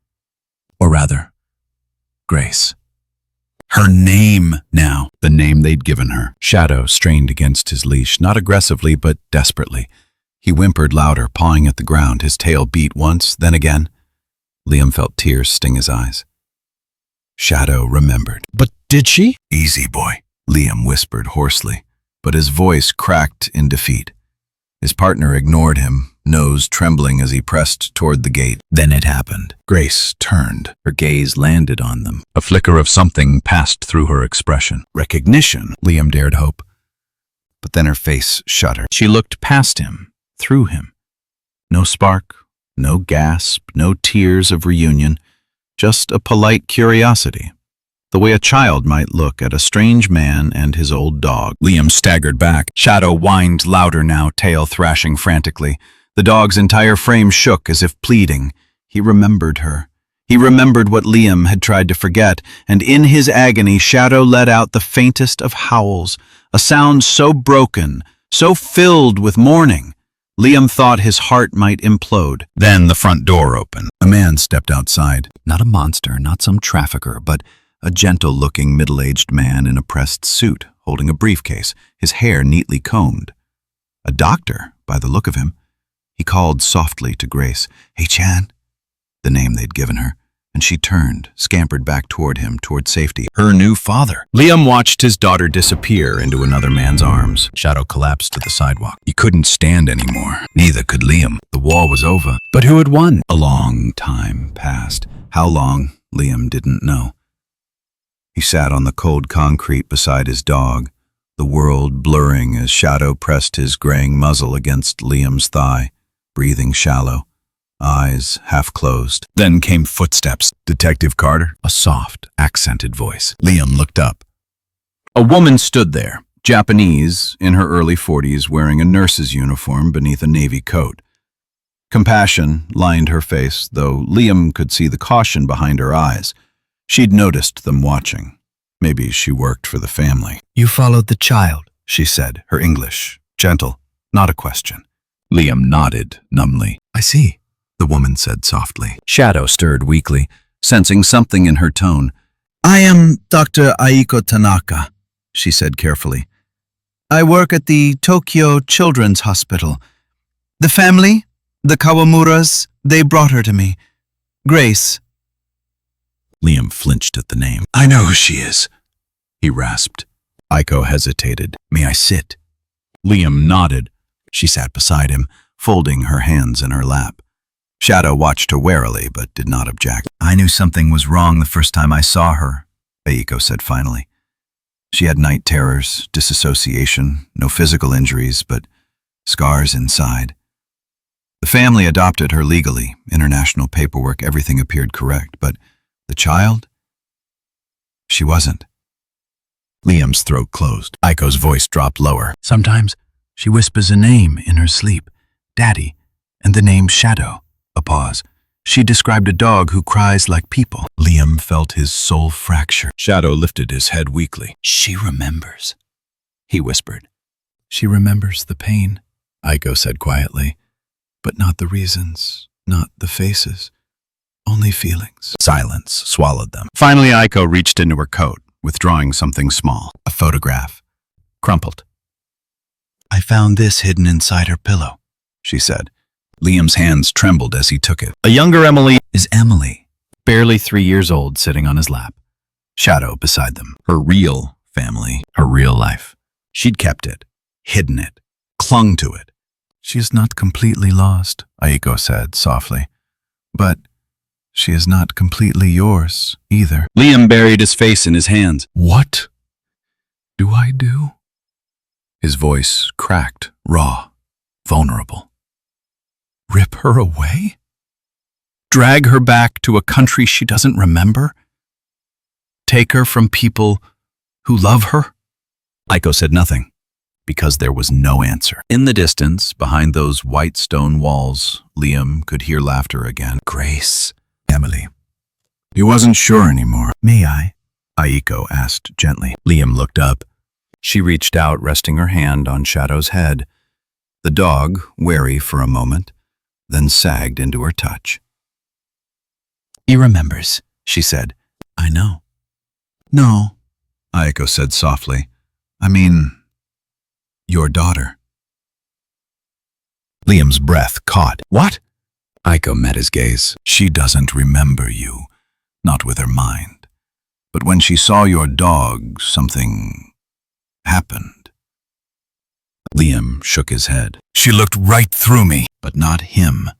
Or rather, Grace. Her name now, the name they'd given her. Shadow strained against his leash, not aggressively but desperately. He whimpered louder, pawing at the ground. His tail beat once, then again. Liam felt tears sting his eyes. Shadow remembered. But did she? Easy, boy, Liam whispered hoarsely, but his voice cracked in defeat. His partner ignored him, nose trembling as he pressed toward the gate. Then it happened. Grace turned. Her gaze landed on them. A flicker of something passed through her expression. Recognition, Liam dared hope. But then her face shuddered. She looked past him, through him. No spark, no gasp, no tears of reunion, just a polite curiosity. The way a child might look at a strange man and his old dog. Liam staggered back. Shadow whined louder now, tail thrashing frantically. The dog's entire frame shook as if pleading. He remembered her. He remembered what Liam had tried to forget, and in his agony, Shadow let out the faintest of howls, a sound so broken, so filled with mourning. Liam thought his heart might implode. Then the front door opened. A man stepped outside. Not a monster, not some trafficker, but a gentle-looking middle-aged man in a pressed suit, holding a briefcase, his hair neatly combed. A doctor, by the look of him. He called softly to Grace, "Hey, Chan," the name they'd given her, and she turned, scampered back toward him, toward safety. Her new father. Liam watched his daughter disappear into another man's arms. Shadow collapsed to the sidewalk. He couldn't stand anymore. Neither could Liam. The war was over. But who had won? A long time passed. How long, Liam didn't know. He sat on the cold concrete beside his dog, the world blurring as Shadow pressed his graying muzzle against Liam's thigh, breathing shallow, eyes half closed. Then came footsteps. Detective Carter? A soft, accented voice. Liam looked up. A woman stood there, Japanese, in her early 40s, wearing a nurse's uniform beneath a navy coat. Compassion lined her face, though Liam could see the caution behind her eyes. She'd noticed them watching. Maybe she worked for the family. "You followed the child," she said, her English, gentle, not a question. Liam nodded numbly. "I see," the woman said softly. Shadow stirred weakly, sensing something in her tone. "I am Dr. Aiko Tanaka," she said carefully. "I work at the Tokyo Children's Hospital. The family, the Kawamuras, they brought her to me. Grace." Liam flinched at the name. "I know who she is," he rasped. Aiko hesitated. "May I sit?" Liam nodded. She sat beside him, folding her hands in her lap. Shadow watched her warily, but did not object. "I knew something was wrong the first time I saw her," Aiko said finally. She had night terrors, disassociation, no physical injuries, but scars inside. The family adopted her legally, international paperwork, everything appeared correct, but the child? She wasn't. Liam's throat closed. Aiko's voice dropped lower. "Sometimes she whispers a name in her sleep, Daddy, and the name Shadow." A pause. "She described a dog who cries like people." Liam felt his soul fracture. Shadow lifted his head weakly. "She remembers," he whispered. "She remembers the pain," Aiko said quietly. "But not the reasons, not the faces, only feelings." Silence swallowed them. Finally, Aiko reached into her coat, withdrawing something small, a photograph, crumpled. "I found this hidden inside her pillow," she said. Liam's hands trembled as he took it. A younger Emily is Emily, barely 3 years old, sitting on his lap. Shadow beside them. Her real family, her real life. She'd kept it, hidden it, clung to it. "She is not completely lost," Aiko said softly. "But she is not completely yours either." Liam buried his face in his hands. "What do I do?" His voice cracked, raw, vulnerable. "Rip her away? Drag her back to a country she doesn't remember? Take her from people who love her?" Aiko said nothing, because there was no answer. In the distance, behind those white stone walls, Liam could hear laughter again. "Grace, Emily." He wasn't sure anymore. "May I?" Aiko asked gently. Liam looked up. She reached out, resting her hand on Shadow's head. The dog, wary for a moment, then sagged into her touch. "He remembers," she said. "I know." "No," Aiko said softly. "I mean, your daughter." Liam's breath caught. "What?" Aiko met his gaze. "She doesn't remember you, not with her mind. But when she saw your dog, something happened." Liam shook his head. "She looked right through me, but not him."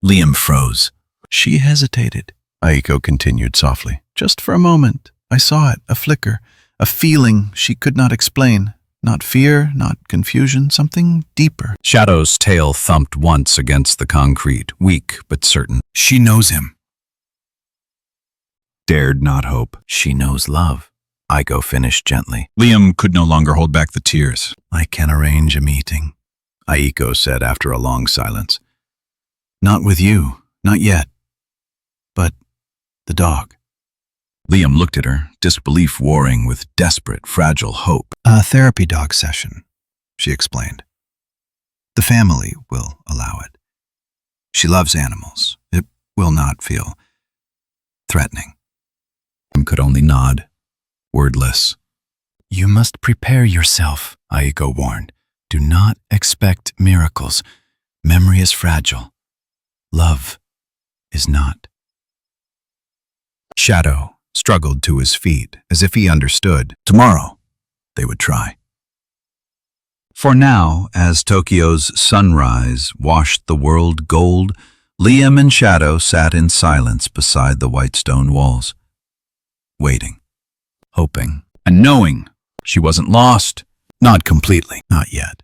Liam froze. "She hesitated," Aiko continued softly. "Just for a moment. I saw it, a flicker, a feeling she could not explain. Not fear, not confusion, something deeper." Shadow's tail thumped once against the concrete, weak but certain. "She knows him." Dared not hope. "She knows love," Aiko finished gently. Liam could no longer hold back the tears. "I can arrange a meeting," Aiko said after a long silence. "Not with you, not yet. But the dog." Liam looked at her, disbelief warring with desperate, fragile hope. "A therapy dog session," she explained. The family will allow it. She loves animals. It will not feel threatening. Liam could only nod, wordless. You must prepare yourself, Aiko warned. Do not expect miracles. Memory is fragile. Love is not. Shadow struggled to his feet as if he understood. Tomorrow, they would try. For now, as Tokyo's sunrise washed the world gold, Liam and Shadow sat in silence beside the white stone walls, waiting, Hoping and knowing she wasn't lost. Not completely, not yet.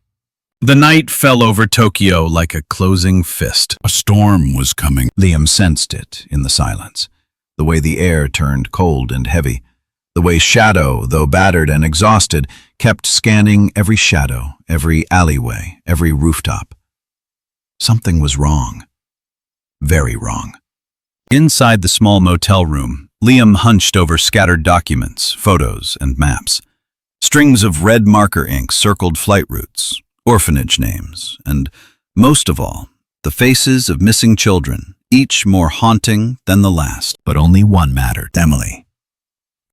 The night fell over Tokyo like a closing fist. A storm was coming. Liam sensed it in the silence, the way the air turned cold and heavy, the way Shadow, though battered and exhausted, kept scanning every shadow, every alleyway, every rooftop. Something was wrong. Very wrong. Inside the small motel room, Liam hunched over scattered documents, photos, and maps. Strings of red marker ink circled flight routes, orphanage names, and, most of all, the faces of missing children, each more haunting than the last. But only one mattered: Emily.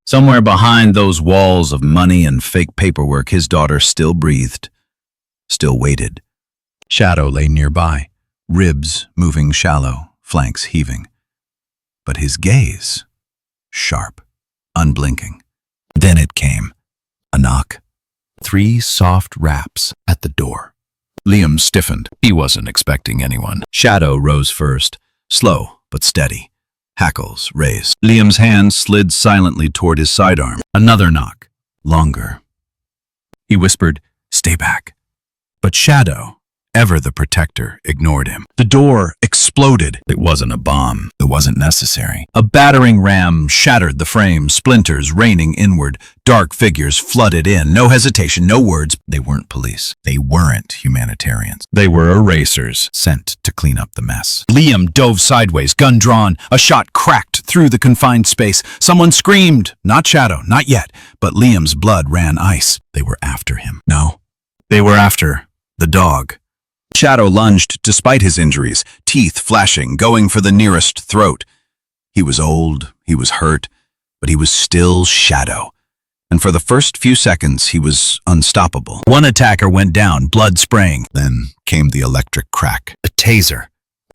Somewhere behind those walls of money and fake paperwork, his daughter still breathed, still waited. Shadow lay nearby, ribs moving shallow, flanks heaving. But his gaze, sharp, unblinking. Then it came. A knock. 3 soft raps at the door. Liam stiffened. He wasn't expecting anyone. Shadow rose first, slow but steady, hackles raised. Liam's hand slid silently toward his sidearm. Another knock. Longer. He whispered, "Stay back." But Shadow, ever the protector, ignored him. The door exploded. It wasn't a bomb. It wasn't necessary. A battering ram shattered the frame, splinters raining inward. Dark figures flooded in. No hesitation, no words. They weren't police. They weren't humanitarians. They were erasers, sent to clean up the mess. Liam dove sideways, gun drawn. A shot cracked through the confined space. Someone screamed. Not Shadow, not yet. But Liam's blood ran ice. They were after him. No, they were after the dog. Shadow lunged despite his injuries, teeth flashing, going for the nearest throat. He was old, he was hurt, but he was still Shadow. And for the first few seconds, he was unstoppable. One attacker went down, blood spraying. Then came the electric crack. A taser.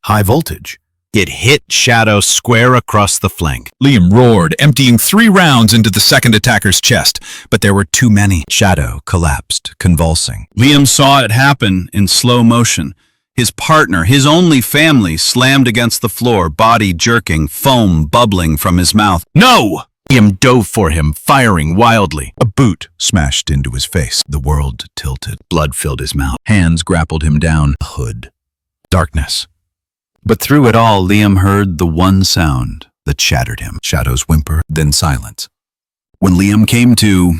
High voltage. It hit Shadow square across the flank. Liam roared, emptying 3 rounds into the second attacker's chest. But there were too many. Shadow collapsed, convulsing. Liam saw it happen in slow motion. His partner, his only family, slammed against the floor, body jerking, foam bubbling from his mouth. No! Liam dove for him, firing wildly. A boot smashed into his face. The world tilted. Blood filled his mouth. Hands grappled him down. A hood. Darkness. But through it all, Liam heard the one sound that shattered him. Shadow's whimper, then silence. When Liam came to,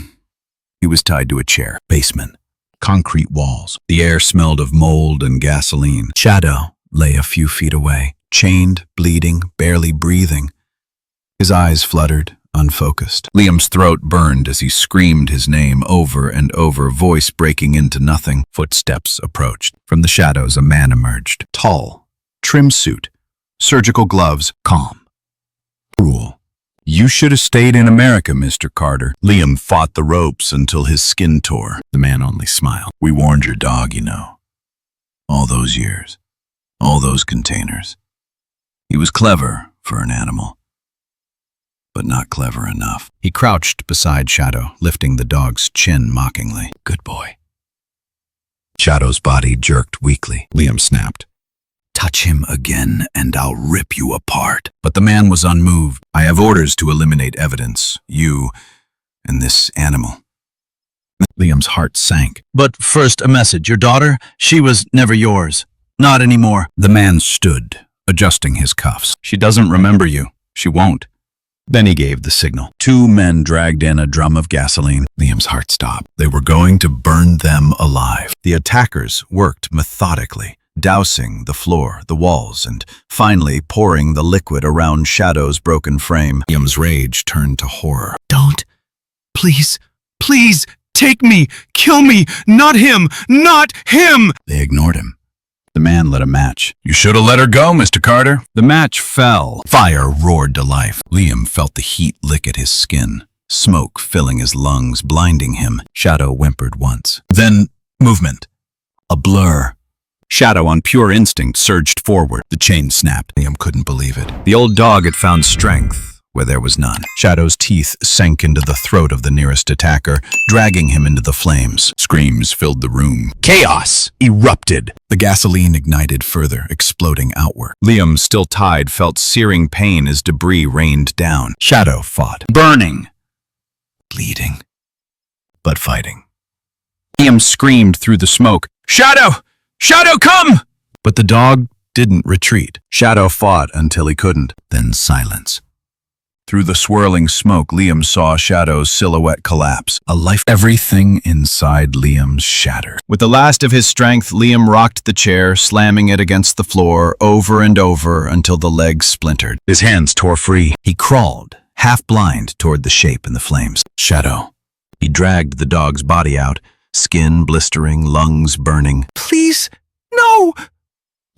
he was tied to a chair. Basement. Concrete walls. The air smelled of mold and gasoline. Shadow lay a few feet away, chained, bleeding, barely breathing. His eyes fluttered, unfocused. Liam's throat burned as he screamed his name over and over, voice breaking into nothing. Footsteps approached. From the shadows, a man emerged. Tall. Trim suit, surgical gloves, calm. Cruel. You should have stayed in America, Mr. Carter. Liam fought the ropes until his skin tore. The man only smiled. We warned your dog, you know. All those years. All those containers. He was clever for an animal, but not clever enough. He crouched beside Shadow, lifting the dog's chin mockingly. Good boy. Shadow's body jerked weakly. Liam snapped. Touch him again, and I'll rip you apart. But the man was unmoved. I have orders to eliminate evidence. You and this animal. Liam's heart sank. But first a message. Your daughter, she was never yours. Not anymore. The man stood, adjusting his cuffs. She doesn't remember you. She won't. Then he gave the signal. 2 men dragged in a drum of gasoline. Liam's heart stopped. They were going to burn them alive. The attackers worked methodically, dousing the floor, the walls, and finally pouring the liquid around Shadow's broken frame. Liam's rage turned to horror. Don't. Please, please. Take me! Kill me! Not him! Not him! They ignored him. The man lit a match. You should have let her go, Mr. Carter. The match fell. Fire roared to life. Liam felt the heat lick at his skin, smoke filling his lungs, blinding him. Shadow whimpered once. Then, movement. A blur. Shadow, on pure instinct, surged forward. The chain snapped. Liam couldn't believe it. The old dog had found strength where there was none. Shadow's teeth sank into the throat of the nearest attacker, dragging him into the flames. Screams filled the room. Chaos erupted. The gasoline ignited further, exploding outward. Liam, still tied, felt searing pain as debris rained down. Shadow fought. Burning. Bleeding. But fighting. Liam screamed through the smoke. Shadow! Shadow, come! But the dog didn't retreat. Shadow fought until he couldn't. Then silence. Through the swirling smoke, Liam saw Shadow's silhouette collapse. Everything inside Liam's shattered. With the last of his strength, Liam rocked the chair, slamming it against the floor over and over until the legs splintered. His hands tore free. He crawled, half blind, toward the shape in the flames. Shadow. He dragged the dog's body out, skin blistering, lungs burning. Please, no!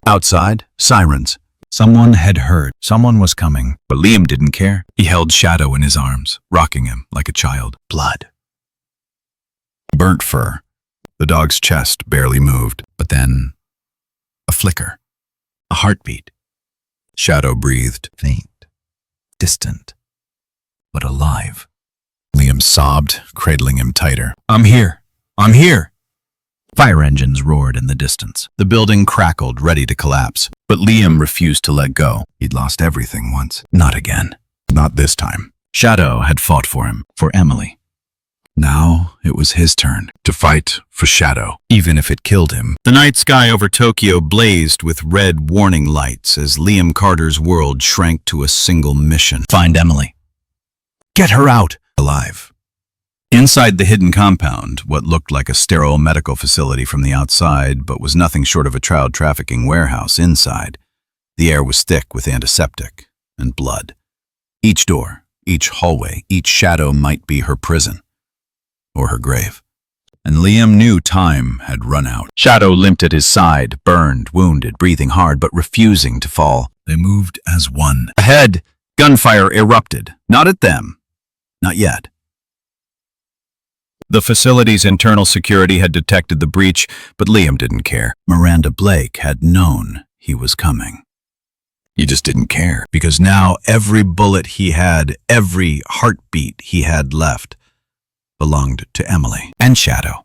Outside, sirens. Someone had heard. Someone was coming. But Liam didn't care. He held Shadow in his arms, rocking him like a child. Blood. Burnt fur. The dog's chest barely moved. But then, a flicker. A heartbeat. Shadow breathed, faint, distant, but alive. Liam sobbed, cradling him tighter. I'm here. I'm here. Fire engines roared in the distance. The building crackled, ready to collapse. But Liam refused to let go. He'd lost everything once. Not again. Not this time. Shadow had fought for him, for Emily. Now it was his turn to fight for Shadow, even if it killed him. The night sky over Tokyo blazed with red warning lights as Liam Carter's world shrank to a single mission. Find Emily. Get her out. Alive. Inside the hidden compound, what looked like a sterile medical facility from the outside, but was nothing short of a child trafficking warehouse inside, the air was thick with antiseptic and blood. Each door, each hallway, each shadow might be her prison or her grave. And Liam knew time had run out. Shadow limped at his side, burned, wounded, breathing hard, but refusing to fall. They moved as one. Ahead, gunfire erupted. Not at them. Not yet. The facility's internal security had detected the breach, but Liam didn't care. Miranda Blake had known he was coming. He just didn't care, because now every bullet he had, every heartbeat he had left, belonged to Emily and Shadow.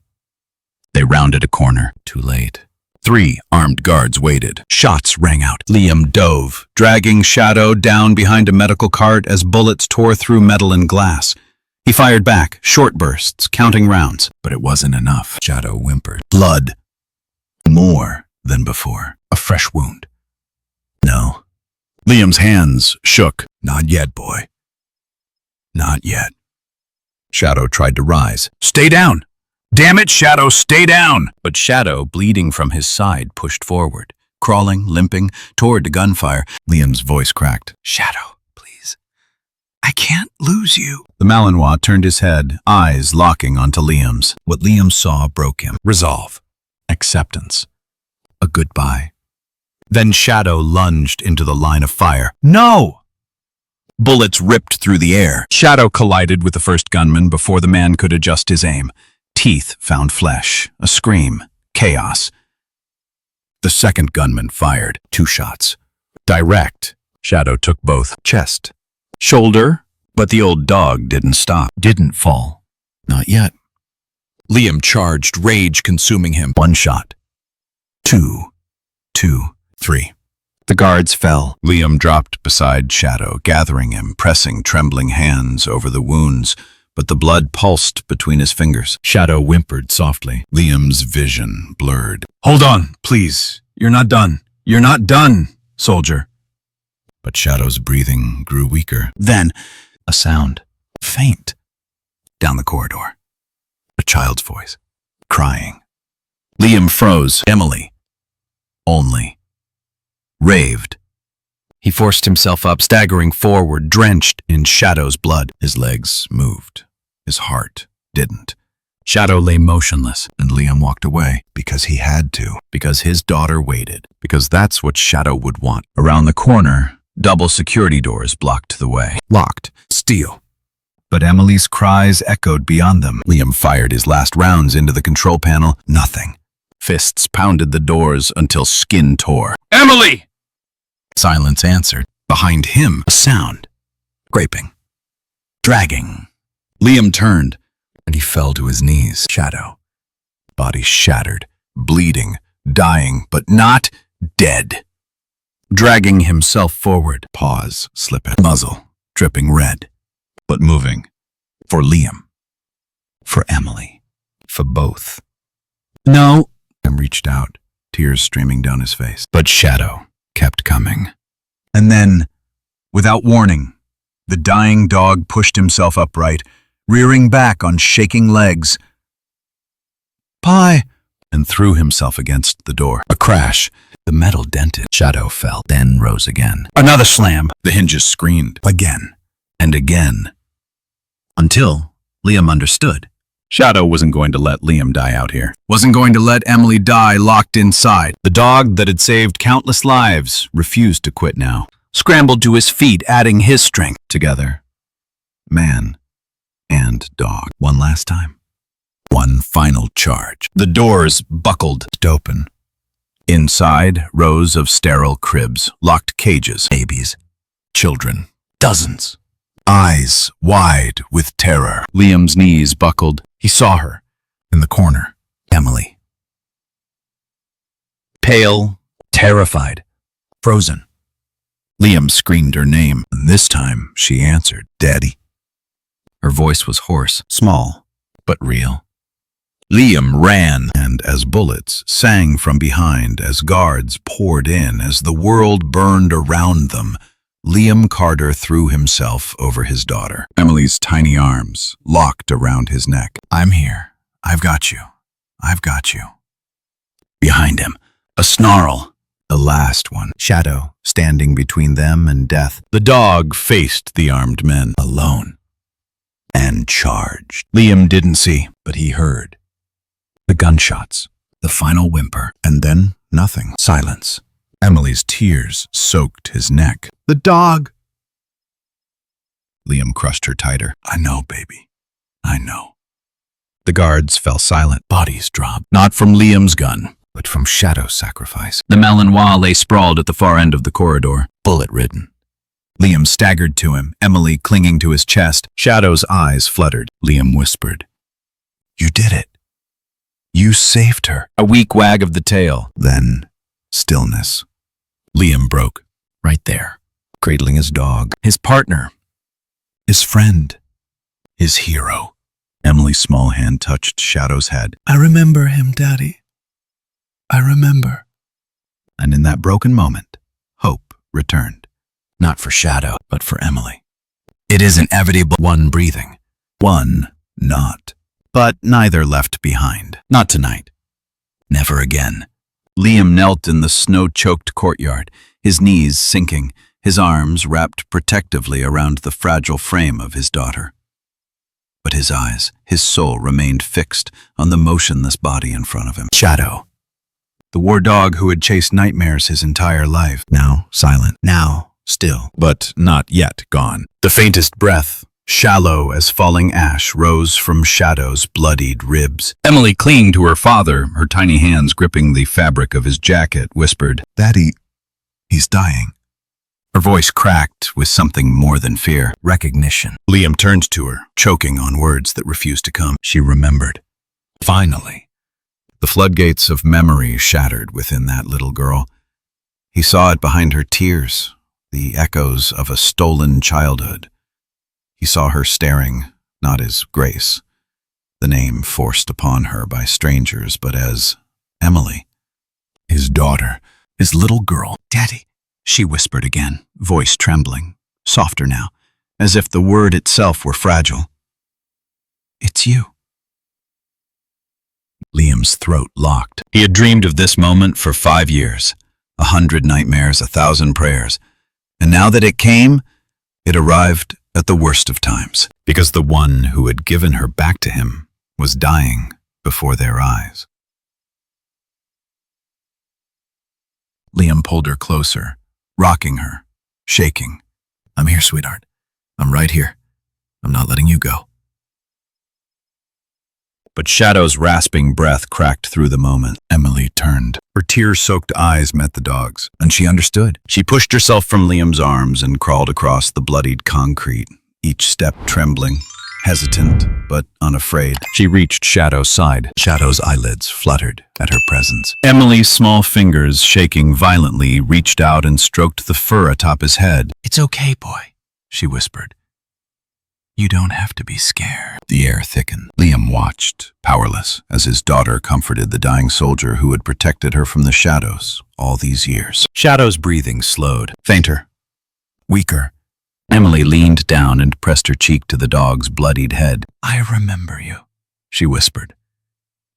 They rounded a corner. Too late. 3 armed guards waited. Shots rang out. Liam dove, dragging Shadow down behind a medical cart as bullets tore through metal and glass. He fired back, short bursts, counting rounds. But it wasn't enough. Shadow whimpered. Blood. More than before. A fresh wound. No. Liam's hands shook. Not yet, boy. Not yet. Shadow tried to rise. Stay down! Damn it, Shadow, stay down! But Shadow, bleeding from his side, pushed forward, crawling, limping, toward the gunfire. Liam's voice cracked. Shadow, please. I can't lose you. The Malinois turned his head, eyes locking onto Liam's. What Liam saw broke him. Resolve. Acceptance. A goodbye. Then Shadow lunged into the line of fire. No! Bullets ripped through the air. Shadow collided with the first gunman before the man could adjust his aim. Teeth found flesh. A scream. Chaos. The second gunman fired. 2 shots. Direct. Shadow took both. Chest. Shoulder. But the old dog didn't stop. Didn't fall. Not yet. Liam charged, rage consuming him. 1 shot. 2. 2. 3. The guards fell. Liam dropped beside Shadow, gathering him, pressing trembling hands over the wounds, but the blood pulsed between his fingers. Shadow whimpered softly. Liam's vision blurred. Hold on, please. You're not done. You're not done, soldier. But Shadow's breathing grew weaker. Then, a sound. Faint. Down the corridor. A child's voice. Crying. Liam froze. Emily. Only. Raved. He forced himself up, staggering forward, drenched in Shadow's blood. His legs moved. His heart didn't. Shadow lay motionless, and Liam walked away because he had to, because his daughter waited, because that's what Shadow would want. Around the corner, double security doors blocked the way. Locked. Steel. But Emily's cries echoed beyond them. Liam fired his last rounds into the control panel. Nothing. Fists pounded the doors until skin tore. Emily! Silence answered. Behind him, a sound. Scraping. Dragging. Liam turned, and he fell to his knees. Shadow. Body shattered, bleeding, dying, but not dead. Dragging himself forward. Paws slipping. Muzzle dripping red, but moving. For Liam. For Emily. For both. No. Liam reached out, tears streaming down his face. But Shadow kept coming. And then, without warning, the dying dog pushed himself upright, rearing back on shaking legs. "Pie!" and threw himself against the door. A crash. The metal dented. Shadow fell, then rose again. Another slam. The hinges screamed. Again. And again. Until Liam understood. Shadow wasn't going to let Liam die out here. Wasn't going to let Emily die locked inside. The dog that had saved countless lives refused to quit now. Scrambled to his feet, adding his strength. Together. Man and dog. One last time. One final charge. The doors buckled open. Inside, rows of sterile cribs, locked cages, babies, children, dozens. Eyes wide with terror. Liam's knees buckled. He saw her in the corner. Emily. Pale, terrified, frozen. Liam screamed her name, and this time she answered, "Daddy." Her voice was hoarse, small, but real. Liam ran, and as bullets sang from behind, as guards poured in, as the world burned around them, Liam Carter threw himself over his daughter. Emily's tiny arms locked around his neck. "I'm here. I've got you. I've got you." Behind him, a snarl, the last one. Shadow standing between them and death. The dog faced the armed men, alone, and charged. Liam didn't see, but he heard. The gunshots, the final whimper, and then nothing. Silence. Emily's tears soaked his neck. "The dog!" Liam crushed her tighter. "I know, baby. I know." The guards fell silent. Bodies dropped. Not from Liam's gun, but from Shadow's sacrifice. The Malinois lay sprawled at the far end of the corridor, bullet-ridden. Liam staggered to him, Emily clinging to his chest. Shadow's eyes fluttered. Liam whispered, "You did it. You saved her." A weak wag of the tail. Then stillness. Liam broke, right there, cradling his dog, his partner, his friend, his hero. Emily's small hand touched Shadow's head. "I remember him, Daddy. I remember." And in that broken moment, hope returned. Not for Shadow, but for Emily. It is inevitable. One breathing, one not. But neither left behind. Not tonight. Never again. Liam knelt in the snow-choked courtyard, his knees sinking, his arms wrapped protectively around the fragile frame of his daughter. But his eyes, his soul remained fixed on the motionless body in front of him. Shadow. The war dog who had chased nightmares his entire life. Now silent. Now still. But not yet gone. The faintest breath, shallow as falling ash, rose from Shadow's bloodied ribs. Emily, clinging to her father, her tiny hands gripping the fabric of his jacket, whispered, "Daddy, he's dying." Her voice cracked with something more than fear. Recognition. Liam turned to her, choking on words that refused to come. She remembered. Finally. The floodgates of memory shattered within that little girl. He saw it behind her tears, the echoes of a stolen childhood. He saw her staring, not as Grace, the name forced upon her by strangers, but as Emily, his daughter, his little girl. "Daddy," she whispered again, voice trembling, softer now, as if the word itself were fragile. "It's you." Liam's throat locked. He had dreamed of this moment for 5 years, 100 nightmares, 1,000 prayers, and now that it came, it arrived at the worst of times, because the one who had given her back to him was dying before their eyes. Liam pulled her closer, rocking her, shaking. "I'm here, sweetheart. I'm right here. I'm not letting you go." But Shadow's rasping breath cracked through the moment. Emily turned. Her tear-soaked eyes met the dog's, and she understood. She pushed herself from Liam's arms and crawled across the bloodied concrete, each step trembling, hesitant but unafraid. She reached Shadow's side. Shadow's eyelids fluttered at her presence. Emily's small fingers, shaking violently, reached out and stroked the fur atop his head. "It's okay, boy," she whispered. "You don't have to be scared." The air thickened. Liam watched, powerless, as his daughter comforted the dying soldier who had protected her from the shadows all these years. Shadow's breathing slowed, fainter, weaker. Emily leaned down and pressed her cheek to the dog's bloodied head. "I remember you," she whispered.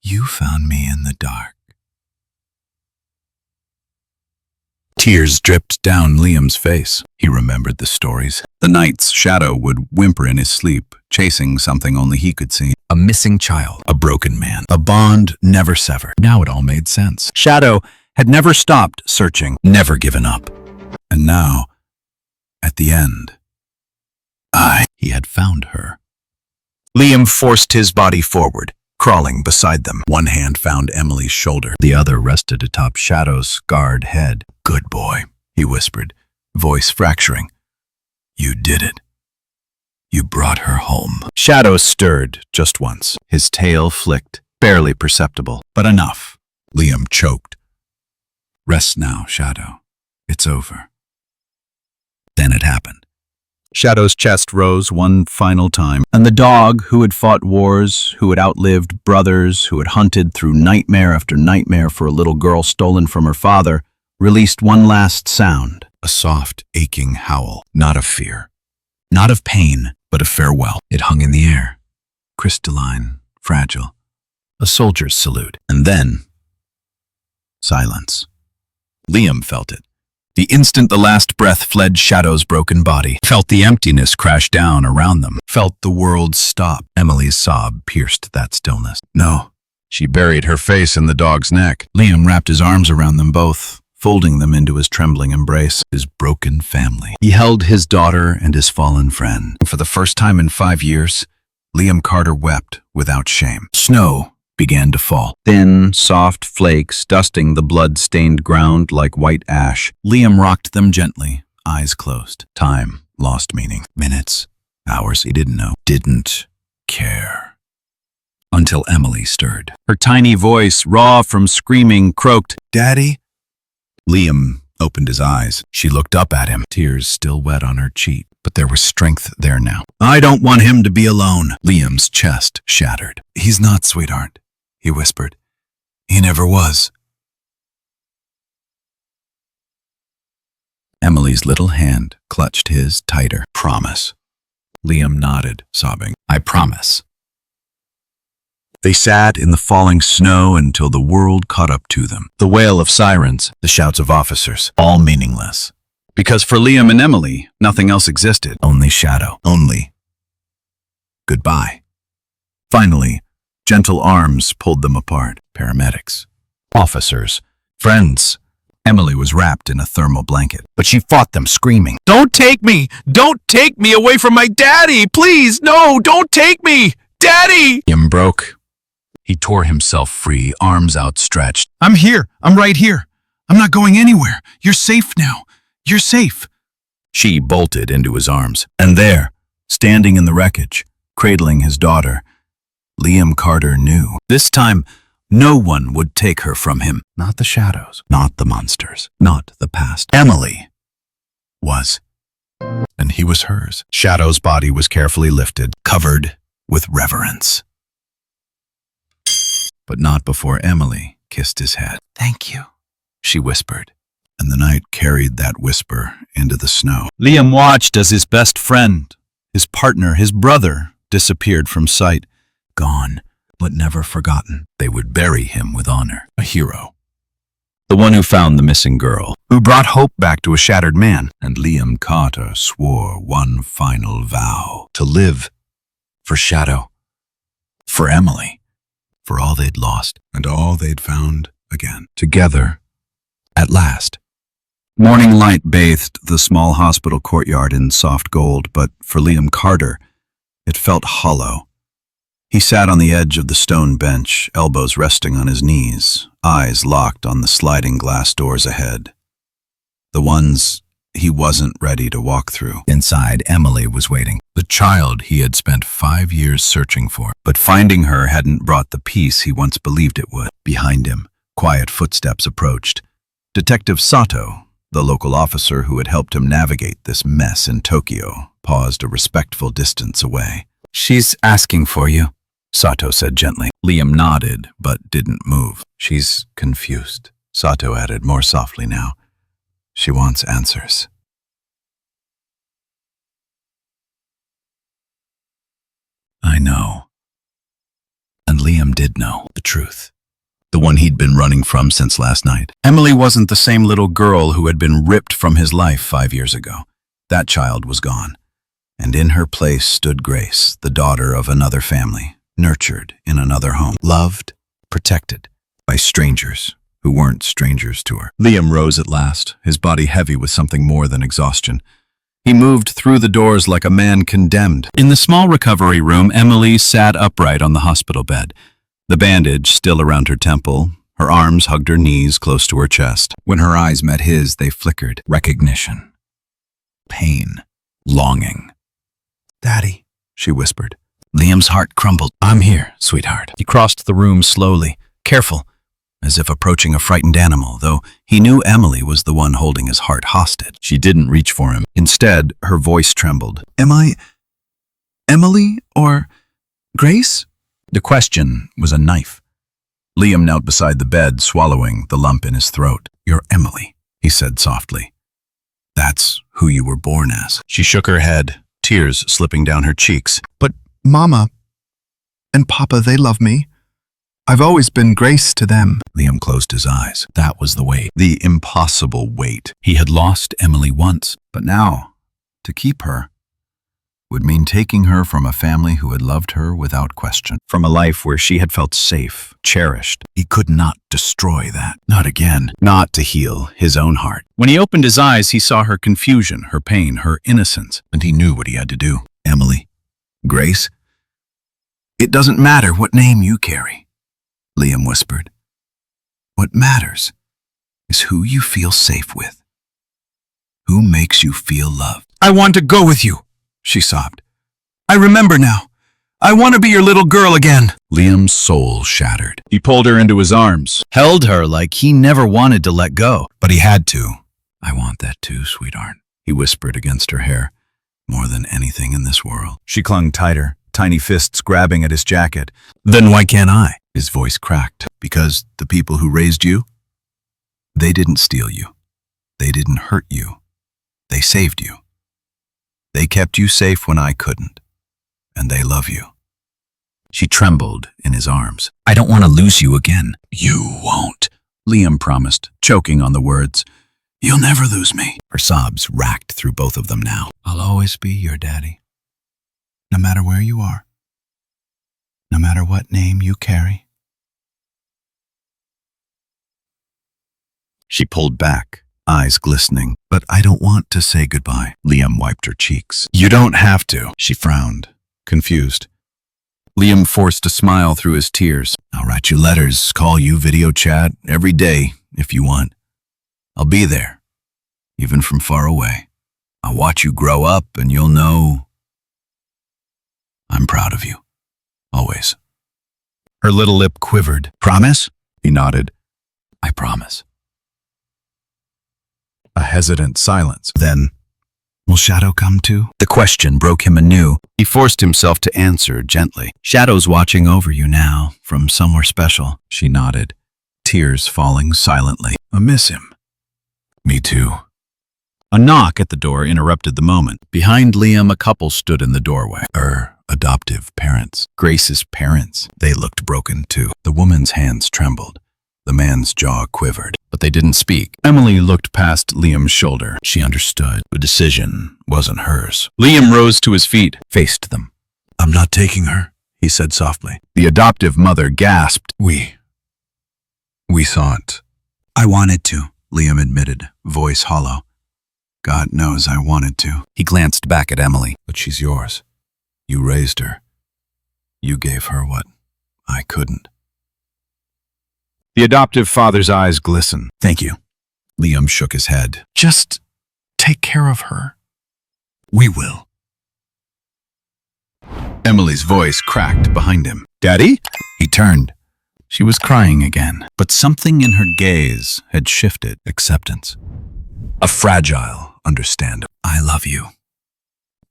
"You found me in the dark." Tears dripped down Liam's face. He remembered the stories. The nights Shadow would whimper in his sleep, chasing something only he could see. A missing child, a broken man, a bond never severed. Now it all made sense. Shadow had never stopped searching, never given up. And now, at the end, he had found her. Liam forced his body forward, crawling beside them. One hand found Emily's shoulder. The other rested atop Shadow's scarred head. "Good boy," he whispered, voice fracturing. "You did it. You brought her home." Shadow stirred just once. His tail flicked, barely perceptible, but enough. Liam choked. "Rest now, Shadow. It's over." Then it happened. Shadow's chest rose one final time, and the dog, who had fought wars, who had outlived brothers, who had hunted through nightmare after nightmare for a little girl stolen from her father, released one last sound, a soft, aching howl, not of fear, not of pain, but of farewell. It hung in the air, crystalline, fragile, a soldier's salute. And then, silence. Liam felt it. The instant the last breath fled Shadow's broken body, felt the emptiness crash down around them, felt the world stop. Emily's sob pierced that stillness. "No." She buried her face in the dog's neck. Liam wrapped his arms around them both, folding them into his trembling embrace, his broken family. He held his daughter and his fallen friend. For the first time in 5 years, Liam Carter wept without shame. Snow began to fall. Thin, soft flakes dusting the blood-stained ground like white ash. Liam rocked them gently, eyes closed. Time lost meaning. Minutes, hours, he didn't know. Didn't care. Until Emily stirred. Her tiny voice, raw from screaming, croaked, "Daddy?" Liam opened his eyes. She looked up at him, tears still wet on her cheek, but there was strength there now. "I don't want him to be alone." Liam's chest shattered. "He's not, sweetheart," he whispered. "He never was." Emily's little hand clutched his tighter. "Promise." Liam nodded, sobbing. "I promise." They sat in the falling snow until the world caught up to them. The wail of sirens, the shouts of officers, all meaningless. Because for Liam and Emily, nothing else existed. Only Shadow. Only goodbye. Finally, gentle arms pulled them apart. Paramedics, officers, friends. Emily was wrapped in a thermal blanket, but she fought them, screaming, "Don't take me! Don't take me away from my daddy! Please, no, don't take me! Daddy!" Liam broke. He tore himself free, arms outstretched. "I'm here. I'm right here. I'm not going anywhere. You're safe now. You're safe." She bolted into his arms. And there, standing in the wreckage, cradling his daughter, Liam Carter knew. This time, no one would take her from him. Not the shadows, not the monsters, not the past. Emily was. And he was hers. Shadow's body was carefully lifted, covered with reverence. But not before Emily kissed his head. "Thank you," she whispered. And the night carried that whisper into the snow. Liam watched as his best friend, his partner, his brother, disappeared from sight. Gone, but never forgotten. They would bury him with honor. A hero. The one who found the missing girl, who brought hope back to a shattered man. And Liam Carter swore one final vow: to live for Shadow, For Emily. For all they'd lost and all they'd found again. Together. At last. Morning light bathed the small hospital courtyard in soft gold, but for Liam Carter, it felt hollow. He sat on the edge of the stone bench, elbows resting on his knees, eyes locked on the sliding glass doors ahead. The ones he wasn't ready to walk through. Inside, Emily was waiting. The child he had spent 5 years searching for. But finding her hadn't brought the peace he once believed it would. Behind him, quiet footsteps approached. Detective Sato, the local officer who had helped him navigate this mess in Tokyo, paused a respectful distance away. "She's asking for you," Sato said gently. Liam nodded, but didn't move. "She's confused," Sato added more softly now. "She wants answers." I know. And Liam did know the truth. The one he'd been running from since last night. Emily wasn't the same little girl who had been ripped from his life 5 years ago. That child was gone. And in her place stood Grace, the daughter of another family, nurtured in another home, loved, protected by strangers who weren't strangers to her. Liam rose at last, his body heavy with something more than exhaustion. He moved through the doors like a man condemned. In the small recovery room, Emily sat upright on the hospital bed, the bandage still around her temple. Her arms hugged her knees close to her chest. When her eyes met his, they flickered. Recognition. Pain. Longing. "Daddy," she whispered. Liam's heart crumbled. "I'm here, sweetheart." He crossed the room slowly, careful, as if approaching a frightened animal, though he knew Emily was the one holding his heart hostage. She didn't reach for him. Instead, her voice trembled. Am I Emily or Grace? The question was a knife. Liam knelt beside the bed, swallowing the lump in his throat. "You're Emily," he said softly. "That's who you were born as." She shook her head, tears slipping down her cheeks. But Mama and Papa, they love me. I've always been Grace to them. Liam closed his eyes. That was the weight. The impossible weight. He had lost Emily once. But now, to keep her would mean taking her from a family who had loved her without question, from a life where she had felt safe, cherished. He could not destroy that. Not again. Not to heal his own heart. When he opened his eyes, he saw her confusion, her pain, her innocence, and he knew what he had to do. Emily. Grace. "It doesn't matter what name you carry," Liam whispered. "What matters is who you feel safe with. Who makes you feel loved." "I want to go with you," she sobbed. "I remember now. I want to be your little girl again." Liam's soul shattered. He pulled her into his arms, held her like he never wanted to let go. But he had to. "I want that too, sweetheart," he whispered against her hair. "More than anything in this world." She clung tighter, tiny fists grabbing at his jacket. "Then why can't I?" His voice cracked. "Because the people who raised you, they didn't steal you. They didn't hurt you. They saved you. They kept you safe when I couldn't. And they love you." She trembled in his arms. "I don't want to lose you again." "You won't," Liam promised, choking on the words. "You'll never lose me." Her sobs racked through both of them now. "I'll always be your daddy. No matter where you are. No matter what name you carry." She pulled back, eyes glistening. "But I don't want to say goodbye." Liam wiped her cheeks. "You don't have to." She frowned, confused. Liam forced a smile through his tears. "I'll write you letters, call you, video chat, every day, if you want. I'll be there, even from far away. I'll watch you grow up, and you'll know I'm proud of you. Always." Her little lip quivered. "Promise?" He nodded. "I promise." A hesitant silence. Then, "Will Shadow come too?" The question broke him anew. He forced himself to answer gently. "Shadow's watching over you now, from somewhere special." She nodded, tears falling silently. "I miss him." "Me too." A knock at the door interrupted the moment. Behind Liam, a couple stood in the doorway. Her adoptive parents. Grace's parents. They looked broken too. The woman's hands trembled. The man's jaw quivered, but they didn't speak. Emily looked past Liam's shoulder. She understood. The decision wasn't hers. Liam rose to his feet, faced them. "I'm not taking her," he he said softly. The adoptive mother gasped. We saw it. I wanted to, Liam admitted, voice hollow. God knows I wanted to. He glanced back at Emily. But she's yours. You raised her. You gave her what I couldn't. The adoptive father's eyes glistened. Thank you. Liam shook his head. Just take care of her. We will. Emily's voice cracked behind him. Daddy? He turned. She was crying again, but something in her gaze had shifted. Acceptance. A fragile understanding. I love you.